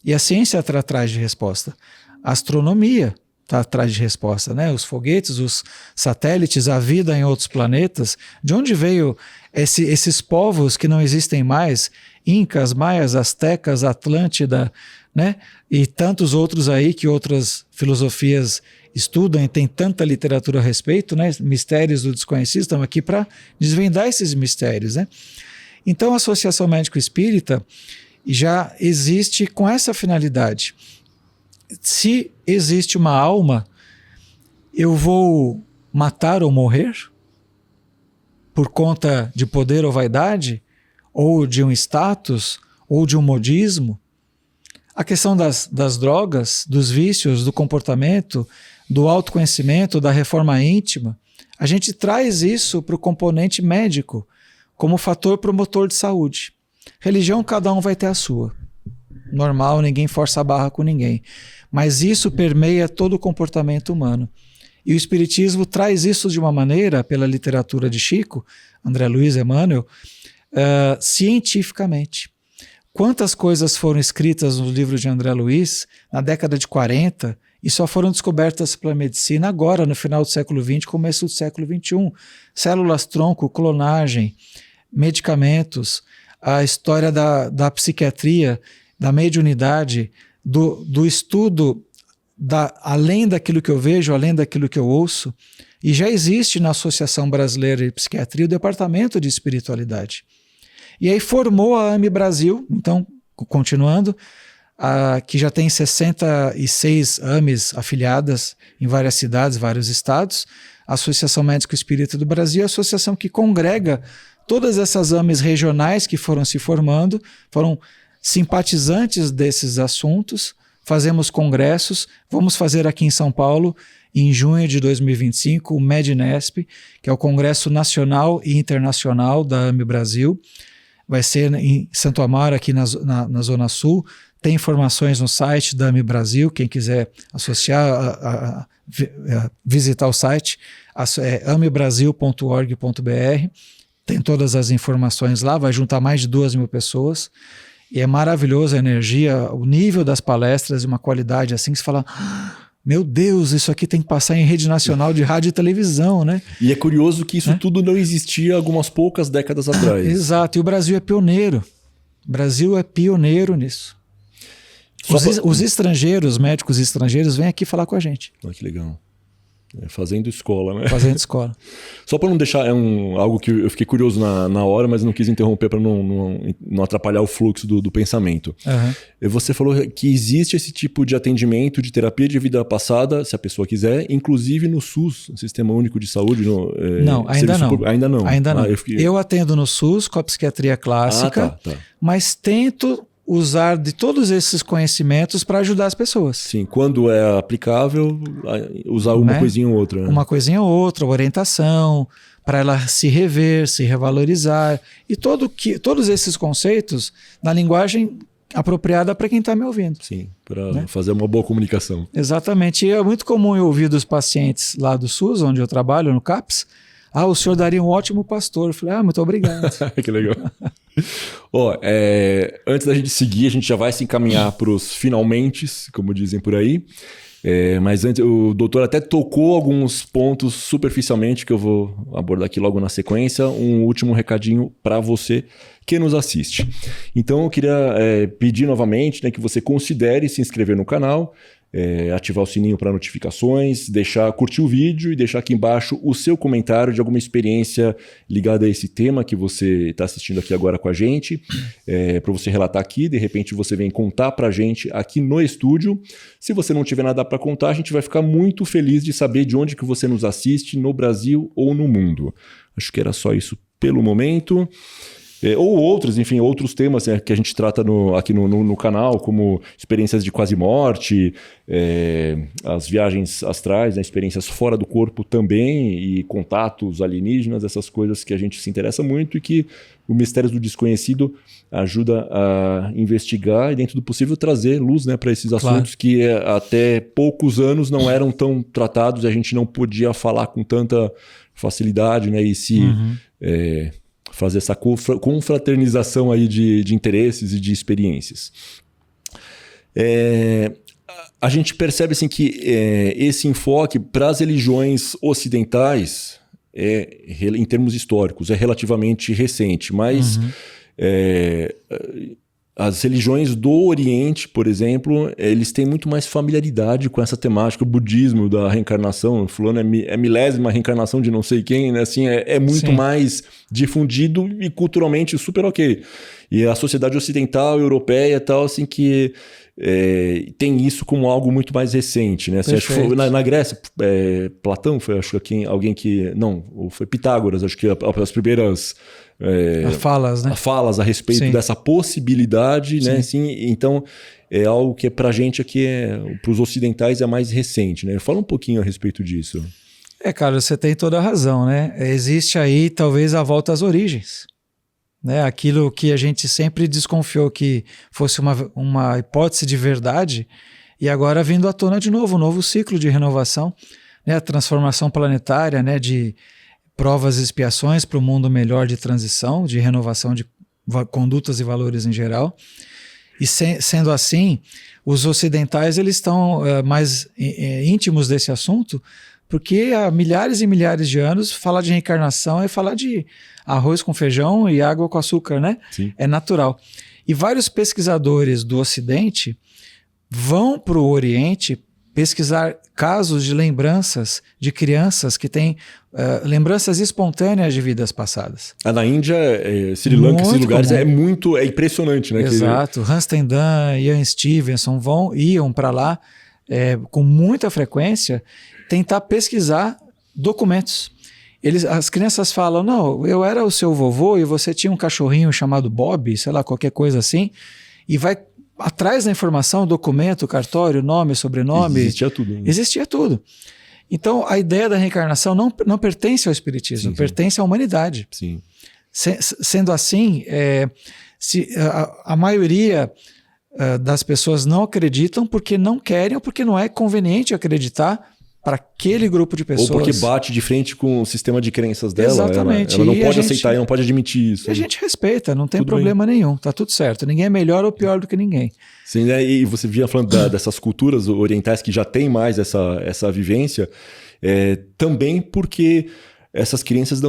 E a ciência atrás de resposta. A astronomia, está atrás de resposta, né? Os foguetes, os satélites, a vida em outros planetas. De onde veio esses povos que não existem mais? Incas, maias, astecas, Atlântida, né? E tantos outros aí que outras filosofias estudam e tem tanta literatura a respeito, né? Mistérios do desconhecido, estamos aqui para desvendar esses mistérios, né? Então a Associação Médico Espírita já existe com essa finalidade. Se existe uma alma, eu vou matar ou morrer por conta de poder ou vaidade, ou de um status, ou de um modismo? A questão das drogas, dos vícios, do comportamento, do autoconhecimento, da reforma íntima, a gente traz isso para o componente médico como fator promotor de saúde. Religião, cada um vai ter a sua. Normal, ninguém força a barra com ninguém. Mas isso permeia todo o comportamento humano. E o Espiritismo traz isso de uma maneira, pela literatura de Chico, André Luiz, Emmanuel, cientificamente. Quantas coisas foram escritas no livro de André Luiz na década de 40 e só foram descobertas pela medicina agora, no final do século XX, começo do século XXI. Células-tronco, clonagem, medicamentos, a história da psiquiatria, da mediunidade, do estudo além daquilo que eu vejo, além daquilo que eu ouço. E já existe na Associação Brasileira de Psiquiatria o Departamento de Espiritualidade. E aí formou a AME Brasil, então, continuando, que já tem 66 AMEs afiliadas em várias cidades, vários estados. A Associação Médico Espírita do Brasil é a associação que congrega todas essas AMEs regionais que foram se formando, foram simpatizantes desses assuntos, fazemos congressos, vamos fazer aqui em São Paulo, em junho de 2025, o MEDNESP, que é o Congresso Nacional e Internacional da AME Brasil. Vai ser em Santo Amaro, aqui na Zona Sul. Tem informações no site da AME Brasil, quem quiser associar, visitar o site, é amebrasil.org.br. Tem todas as informações lá, vai juntar mais de 2.000 pessoas. E é maravilhosa a energia, o nível das palestras, uma qualidade assim que você fala... Meu Deus, isso aqui tem que passar em rede nacional de rádio e televisão, né? E é curioso que isso tudo não existia algumas poucas décadas atrás. Exato, e o Brasil é pioneiro. O Brasil é pioneiro nisso. Os estrangeiros, médicos estrangeiros, vêm aqui falar com a gente. Ah, que legal. Fazendo escola, né? Fazendo escola. Só para não deixar, algo que eu fiquei curioso na hora, mas não quis interromper para não atrapalhar o fluxo do pensamento. Uhum. Você falou que existe esse tipo de atendimento, de terapia de vida passada, se a pessoa quiser, inclusive no SUS, Sistema Único de Saúde. Não, ainda não. Ainda não. Ainda não. Eu atendo no SUS com a psiquiatria clássica, tá. Mas tento usar de todos esses conhecimentos para ajudar as pessoas. Sim, quando é aplicável, usar uma coisinha ou outra. Né? Uma coisinha ou outra, orientação, para ela se rever, se revalorizar. E todos esses conceitos na linguagem apropriada para quem está me ouvindo. Sim, para fazer uma boa comunicação. Exatamente. E é muito comum eu ouvir dos pacientes lá do SUS, onde eu trabalho, no CAPS, o senhor daria um ótimo pastor. Eu falei, muito obrigado. Que legal. Antes da gente seguir, a gente já vai se encaminhar para os finalmentes, como dizem por aí. Mas antes, o doutor até tocou alguns pontos superficialmente que eu vou abordar aqui logo na sequência. Um último recadinho para você que nos assiste. Então eu queria pedir novamente, né, que você considere se inscrever no canal, ativar o sininho para notificações, curtir o vídeo e deixar aqui embaixo o seu comentário de alguma experiência ligada a esse tema que você está assistindo aqui agora com a gente, para você relatar aqui. De repente você vem contar para a gente aqui no estúdio. Se você não tiver nada para contar, a gente vai ficar muito feliz de saber de onde que você nos assiste, no Brasil ou no mundo. Acho que era só isso pelo momento. Ou outros temas que a gente trata aqui no canal, como experiências de quase morte, as viagens astrais, né, experiências fora do corpo também, e contatos alienígenas, essas coisas que a gente se interessa muito e que o Mistérios do Desconhecido ajuda a investigar e, dentro do possível, trazer luz, né, para esses assuntos que até poucos anos não eram tão tratados e a gente não podia falar com tanta facilidade, né, e se... fazer essa confraternização aí de interesses e de experiências. a gente percebe assim, que esse enfoque para as religiões ocidentais, em termos históricos, é relativamente recente, mas as religiões do Oriente, por exemplo, eles têm muito mais familiaridade com essa temática, o budismo da reencarnação, fulano é milésima reencarnação de não sei quem, né? Assim, é muito mais difundido e culturalmente super ok. E a sociedade ocidental, europeia e tal, assim, que tem isso como algo muito mais recente, né? Assim, acho que foi, na Grécia, Platão foi, acho que alguém que... Não, foi Pitágoras, acho que as primeiras... falas, né? Falas a respeito dessa possibilidade, né? Assim, então, é algo que pra gente aqui, pros ocidentais, é mais recente, né? Fala um pouquinho a respeito disso. Cara, você tem toda a razão, né? Existe aí, talvez, a volta às origens. Né? Aquilo que a gente sempre desconfiou que fosse uma hipótese de verdade, e agora vindo à tona de novo, um novo ciclo de renovação, né? A transformação planetária, né? De provas e expiações para o mundo melhor de transição, de renovação de condutas e valores em geral. E sendo assim, os ocidentais eles estão mais íntimos desse assunto, porque há milhares e milhares de anos falar de reencarnação é falar de arroz com feijão e água com açúcar, né? Sim. É natural. E vários pesquisadores do Ocidente vão para o Oriente pesquisar casos de lembranças de crianças que têm lembranças espontâneas de vidas passadas. Na Índia, Sri Lanka, esses lugares é impressionante, né? Exato. Hans Tendan, Ian Stevenson iam para lá com muita frequência tentar pesquisar documentos. As crianças falam, não, eu era o seu vovô e você tinha um cachorrinho chamado Bob, sei lá, qualquer coisa assim, e vai atrás da informação, documento, cartório, nome, sobrenome. Existia tudo. Né? Existia tudo. Então, a ideia da reencarnação não pertence ao espiritismo, pertence à humanidade. Sim. Sendo assim, a maioria das pessoas não acreditam porque não querem ou porque não é conveniente acreditar para aquele grupo de pessoas. Ou porque bate de frente com o sistema de crenças dela. Exatamente. Ela não pode aceitar e não pode admitir isso. E a gente respeita, não tem problema nenhum, tá tudo certo. Ninguém é melhor ou pior do que ninguém. Sim, né? E você vinha falando dessas culturas orientais que já tem mais essa vivência, também porque essas crianças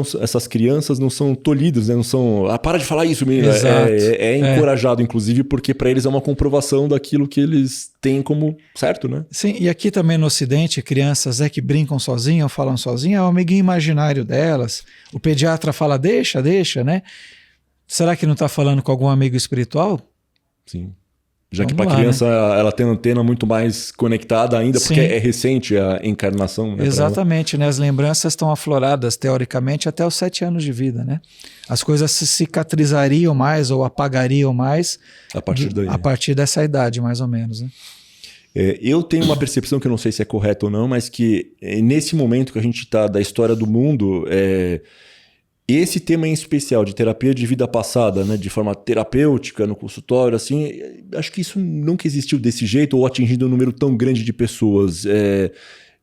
não são tolhidas, né? Não são... para de falar isso, menina. É encorajado, inclusive, porque para eles é uma comprovação daquilo que eles têm como certo, né? Sim, e aqui também no Ocidente, crianças que brincam sozinhas ou falam sozinhas, é o amiguinho imaginário delas. O pediatra fala, deixa, né? Será que não está falando com algum amigo espiritual? Sim. Já que para a criança, né? Ela tem a antena muito mais conectada ainda, porque é recente a encarnação. Né, exatamente, né? As lembranças estão afloradas, teoricamente, até os 7 anos de vida, né? As coisas se cicatrizariam mais ou apagariam mais a partir dessa idade, mais ou menos, né? Eu tenho uma percepção que eu não sei se é correta ou não, mas que nesse momento que a gente está da história do mundo... Esse tema em especial de terapia de vida passada, né, de forma terapêutica no consultório, assim, acho que isso nunca existiu desse jeito ou atingindo um número tão grande de pessoas.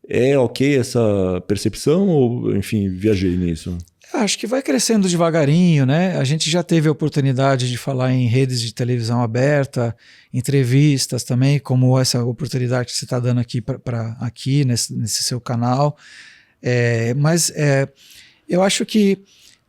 É ok essa percepção ou, enfim, viajei nisso? Acho que vai crescendo devagarinho, né? A gente já teve a oportunidade de falar em redes de televisão aberta, entrevistas também, como essa oportunidade que você está dando aqui aqui nesse seu canal. Mas eu acho que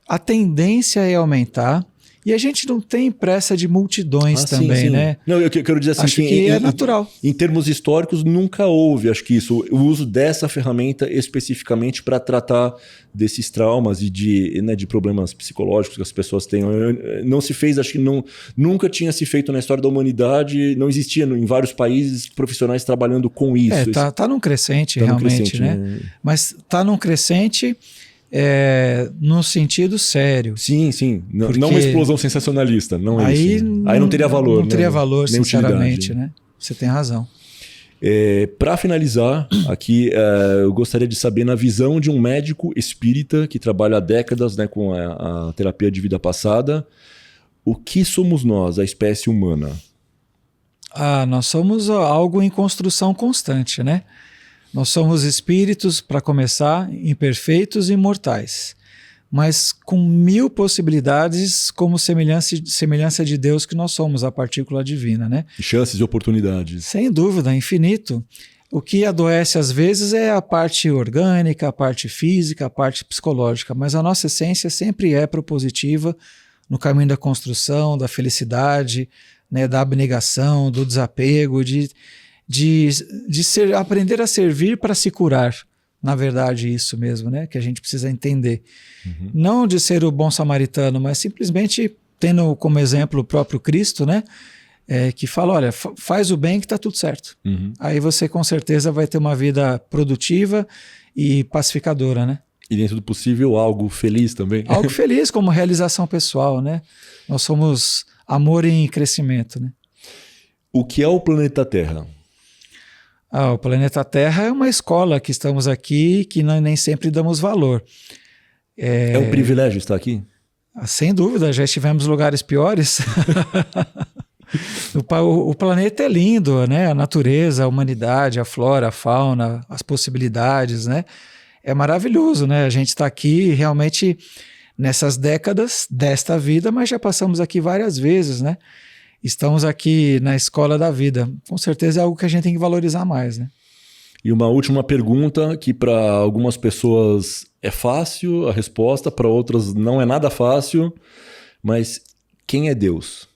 a tendência é aumentar e a gente não tem pressa de multidões também, sim. né? Não, eu quero dizer assim, acho que é natural. Em termos históricos, nunca houve, acho que isso, o uso dessa ferramenta especificamente para tratar desses traumas e de problemas psicológicos que as pessoas têm. Não se fez, acho que nunca tinha se feito na história da humanidade, não existia em vários países profissionais trabalhando com isso. Tá num crescente, realmente, né? Mas tá num crescente... no sentido sério. Sim. Não uma explosão sensacionalista. Não é isso. Aí não teria valor. Não teria valor, nem sinceramente, utilidade. né? Você tem razão. Para finalizar, aqui eu gostaria de saber, na visão de um médico espírita que trabalha há décadas, né, com a terapia de vida passada, o que somos nós, a espécie humana? Nós somos algo em construção constante, né? Nós somos espíritos, para começar, imperfeitos e imortais. mas com 1000 possibilidades como semelhança de Deus que nós somos, a partícula divina, né? Chances e oportunidades. Sem dúvida, infinito. O que adoece às vezes é a parte orgânica, a parte física, a parte psicológica, mas a nossa essência sempre é propositiva no caminho da construção, da felicidade, né, da abnegação, do desapego, aprender a servir para se curar. Na verdade, isso mesmo, né, que a gente precisa entender. Uhum. Não de ser o bom samaritano, mas simplesmente tendo como exemplo o próprio Cristo, né, que fala, olha, faz o bem que está tudo certo. Uhum. Aí você com certeza vai ter uma vida produtiva e pacificadora, né? E dentro do possível, algo feliz também. Algo feliz, como realização pessoal, né? Nós somos amor em crescimento, né? O que é o planeta Terra? O planeta Terra é uma escola que estamos aqui, que nem sempre damos valor. É um privilégio estar aqui? Sem dúvida, já estivemos em lugares piores. O planeta é lindo, né? A natureza, a humanidade, a flora, a fauna, as possibilidades, né? É maravilhoso, né? A gente está aqui realmente nessas décadas desta vida, mas já passamos aqui várias vezes, né? Estamos aqui na escola da vida. Com certeza é algo que a gente tem que valorizar mais, né? E uma última pergunta que para algumas pessoas é fácil a resposta, para outras não é nada fácil, mas quem é Deus?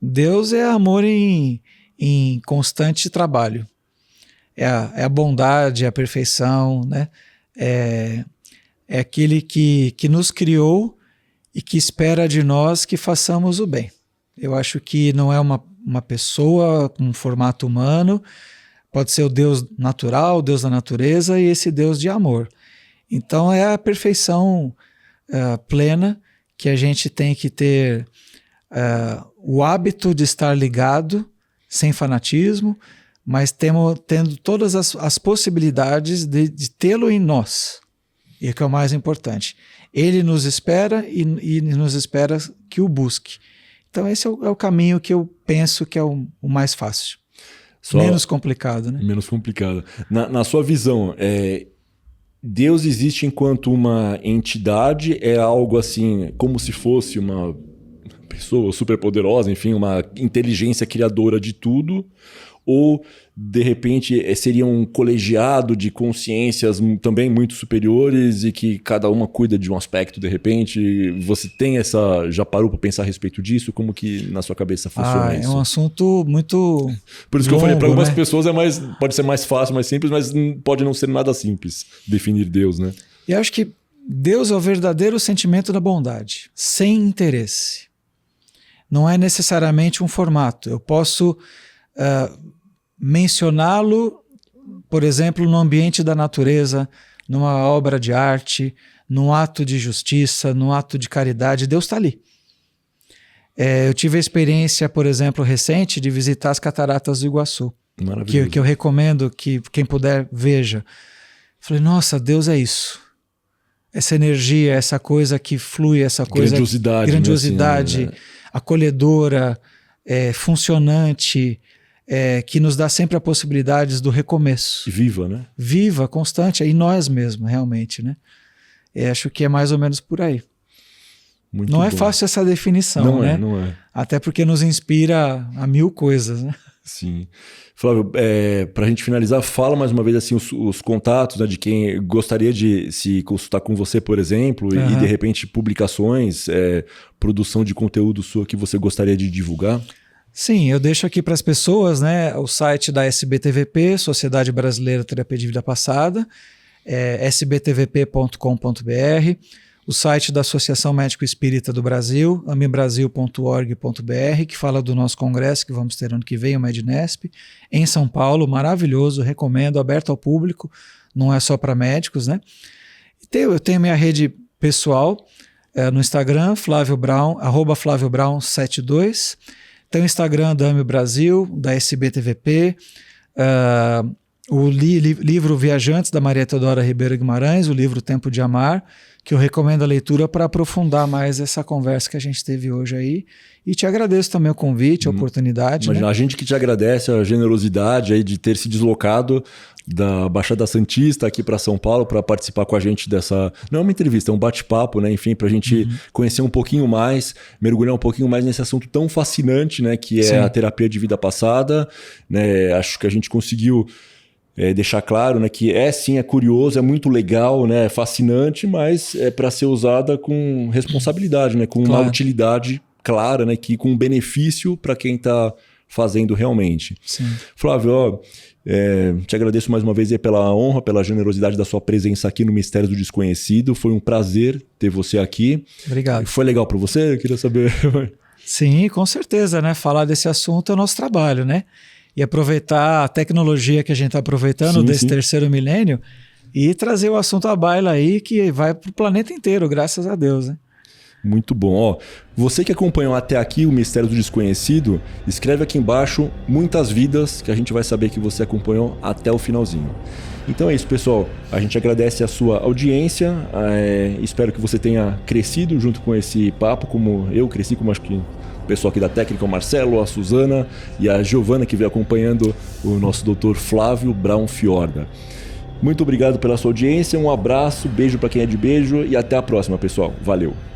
Deus é amor em constante trabalho. É a bondade, é a perfeição, né? É aquele que nos criou e que espera de nós que façamos o bem. Eu acho que não é uma pessoa com um formato humano, pode ser o Deus natural, o Deus da natureza e esse Deus de amor. Então é a perfeição plena que a gente tem que ter o hábito de estar ligado, sem fanatismo, mas tendo todas as possibilidades de tê-lo em nós. E o que é o mais importante. Ele nos espera e nos espera que o busque. Então esse é o caminho que eu penso que é o mais fácil. Menos complicado, né? Menos complicado. Na sua visão, Deus existe enquanto uma entidade? É algo assim, como se fosse uma pessoa superpoderosa, enfim, uma inteligência criadora de tudo? Ou, de repente, seria um colegiado de consciências também muito superiores e que cada uma cuida de um aspecto, de repente? Você já parou para pensar a respeito disso? Como que na sua cabeça funciona isso? É um assunto muito Por isso que eu falei, para algumas pessoas pode ser mais fácil, mais simples, mas pode não ser nada simples definir Deus, né? E acho que Deus é o verdadeiro sentimento da bondade, sem interesse. Não é necessariamente um formato. Eu posso mencioná-lo, por exemplo, no ambiente da natureza, numa obra de arte, num ato de justiça, num ato de caridade. Deus está ali. Eu tive a experiência, por exemplo, recente de visitar as Cataratas do Iguaçu, que eu recomendo que quem puder veja. Falei, nossa, Deus é isso. Essa energia, essa coisa que flui, essa coisa... Grandiosidade, assim, acolhedora, funcionante, que nos dá sempre a possibilidade do recomeço. Viva, né? Viva, constante, e nós mesmos, realmente, né? Acho que é mais ou menos por aí. Muito não bom. É fácil essa definição, né? Não é. Até porque nos inspira a 1000 coisas, né? Sim. Flávio, para a gente finalizar, fala mais uma vez assim, os contatos, né, de quem gostaria de se consultar com você, por exemplo, e de repente publicações, produção de conteúdo sua que você gostaria de divulgar. Sim, eu deixo aqui para as pessoas, né, o site da SBTVP, Sociedade Brasileira Terapia de Vida Passada, sbtvp.com.br, o site da Associação Médico Espírita do Brasil, ambrasil.org.br, que fala do nosso congresso que vamos ter ano que vem, o Mednesp, em São Paulo, maravilhoso, recomendo, aberto ao público, não é só para médicos, né? Eu tenho minha rede pessoal no Instagram, Flávio Brown, @FlávioBrown72, tem o Instagram da AME Brasil, da SBTVP, o livro Viajantes, da Maria Teodora Ribeiro Guimarães, o livro Tempo de Amar, que eu recomendo a leitura para aprofundar mais essa conversa que a gente teve hoje aí. E te agradeço também o convite, a oportunidade. Imagina, né? A gente que te agradece a generosidade aí de ter se deslocado da Baixada Santista aqui para São Paulo para participar com a gente dessa... Não é uma entrevista, é um bate-papo, né? Enfim, para a gente conhecer um pouquinho mais, mergulhar um pouquinho mais nesse assunto tão fascinante, né? Que é a terapia de vida passada, né? Acho que a gente conseguiu deixar claro, né? Que sim, é curioso, é muito legal, né? É fascinante, mas é para ser usada com responsabilidade, né? Com uma utilidade clara, né? Que com benefício para quem está fazendo realmente. Sim. Flávio, te agradeço mais uma vez aí pela honra, pela generosidade da sua presença aqui no Mistérios do Desconhecido. Foi um prazer ter você aqui. Obrigado. Foi legal para você? Eu queria saber. Sim, com certeza, né? Falar desse assunto é o nosso trabalho, né? E aproveitar a tecnologia que a gente está aproveitando desse terceiro milênio e trazer o assunto à baila aí que vai para o planeta inteiro, graças a Deus, né? Muito bom. Ó, você que acompanhou até aqui o Mistério do Desconhecido, escreve aqui embaixo muitas vidas que a gente vai saber que você acompanhou até o finalzinho. Então é isso, pessoal. A gente agradece a sua audiência. Espero que você tenha crescido junto com esse papo, como eu cresci, como acho que o pessoal aqui da técnica, o Marcelo, a Suzana e a Giovana, que veio acompanhando o nosso Dr. Flávio Braun Fiorda. Muito obrigado pela sua audiência, um abraço, beijo para quem é de beijo e até a próxima, pessoal. Valeu!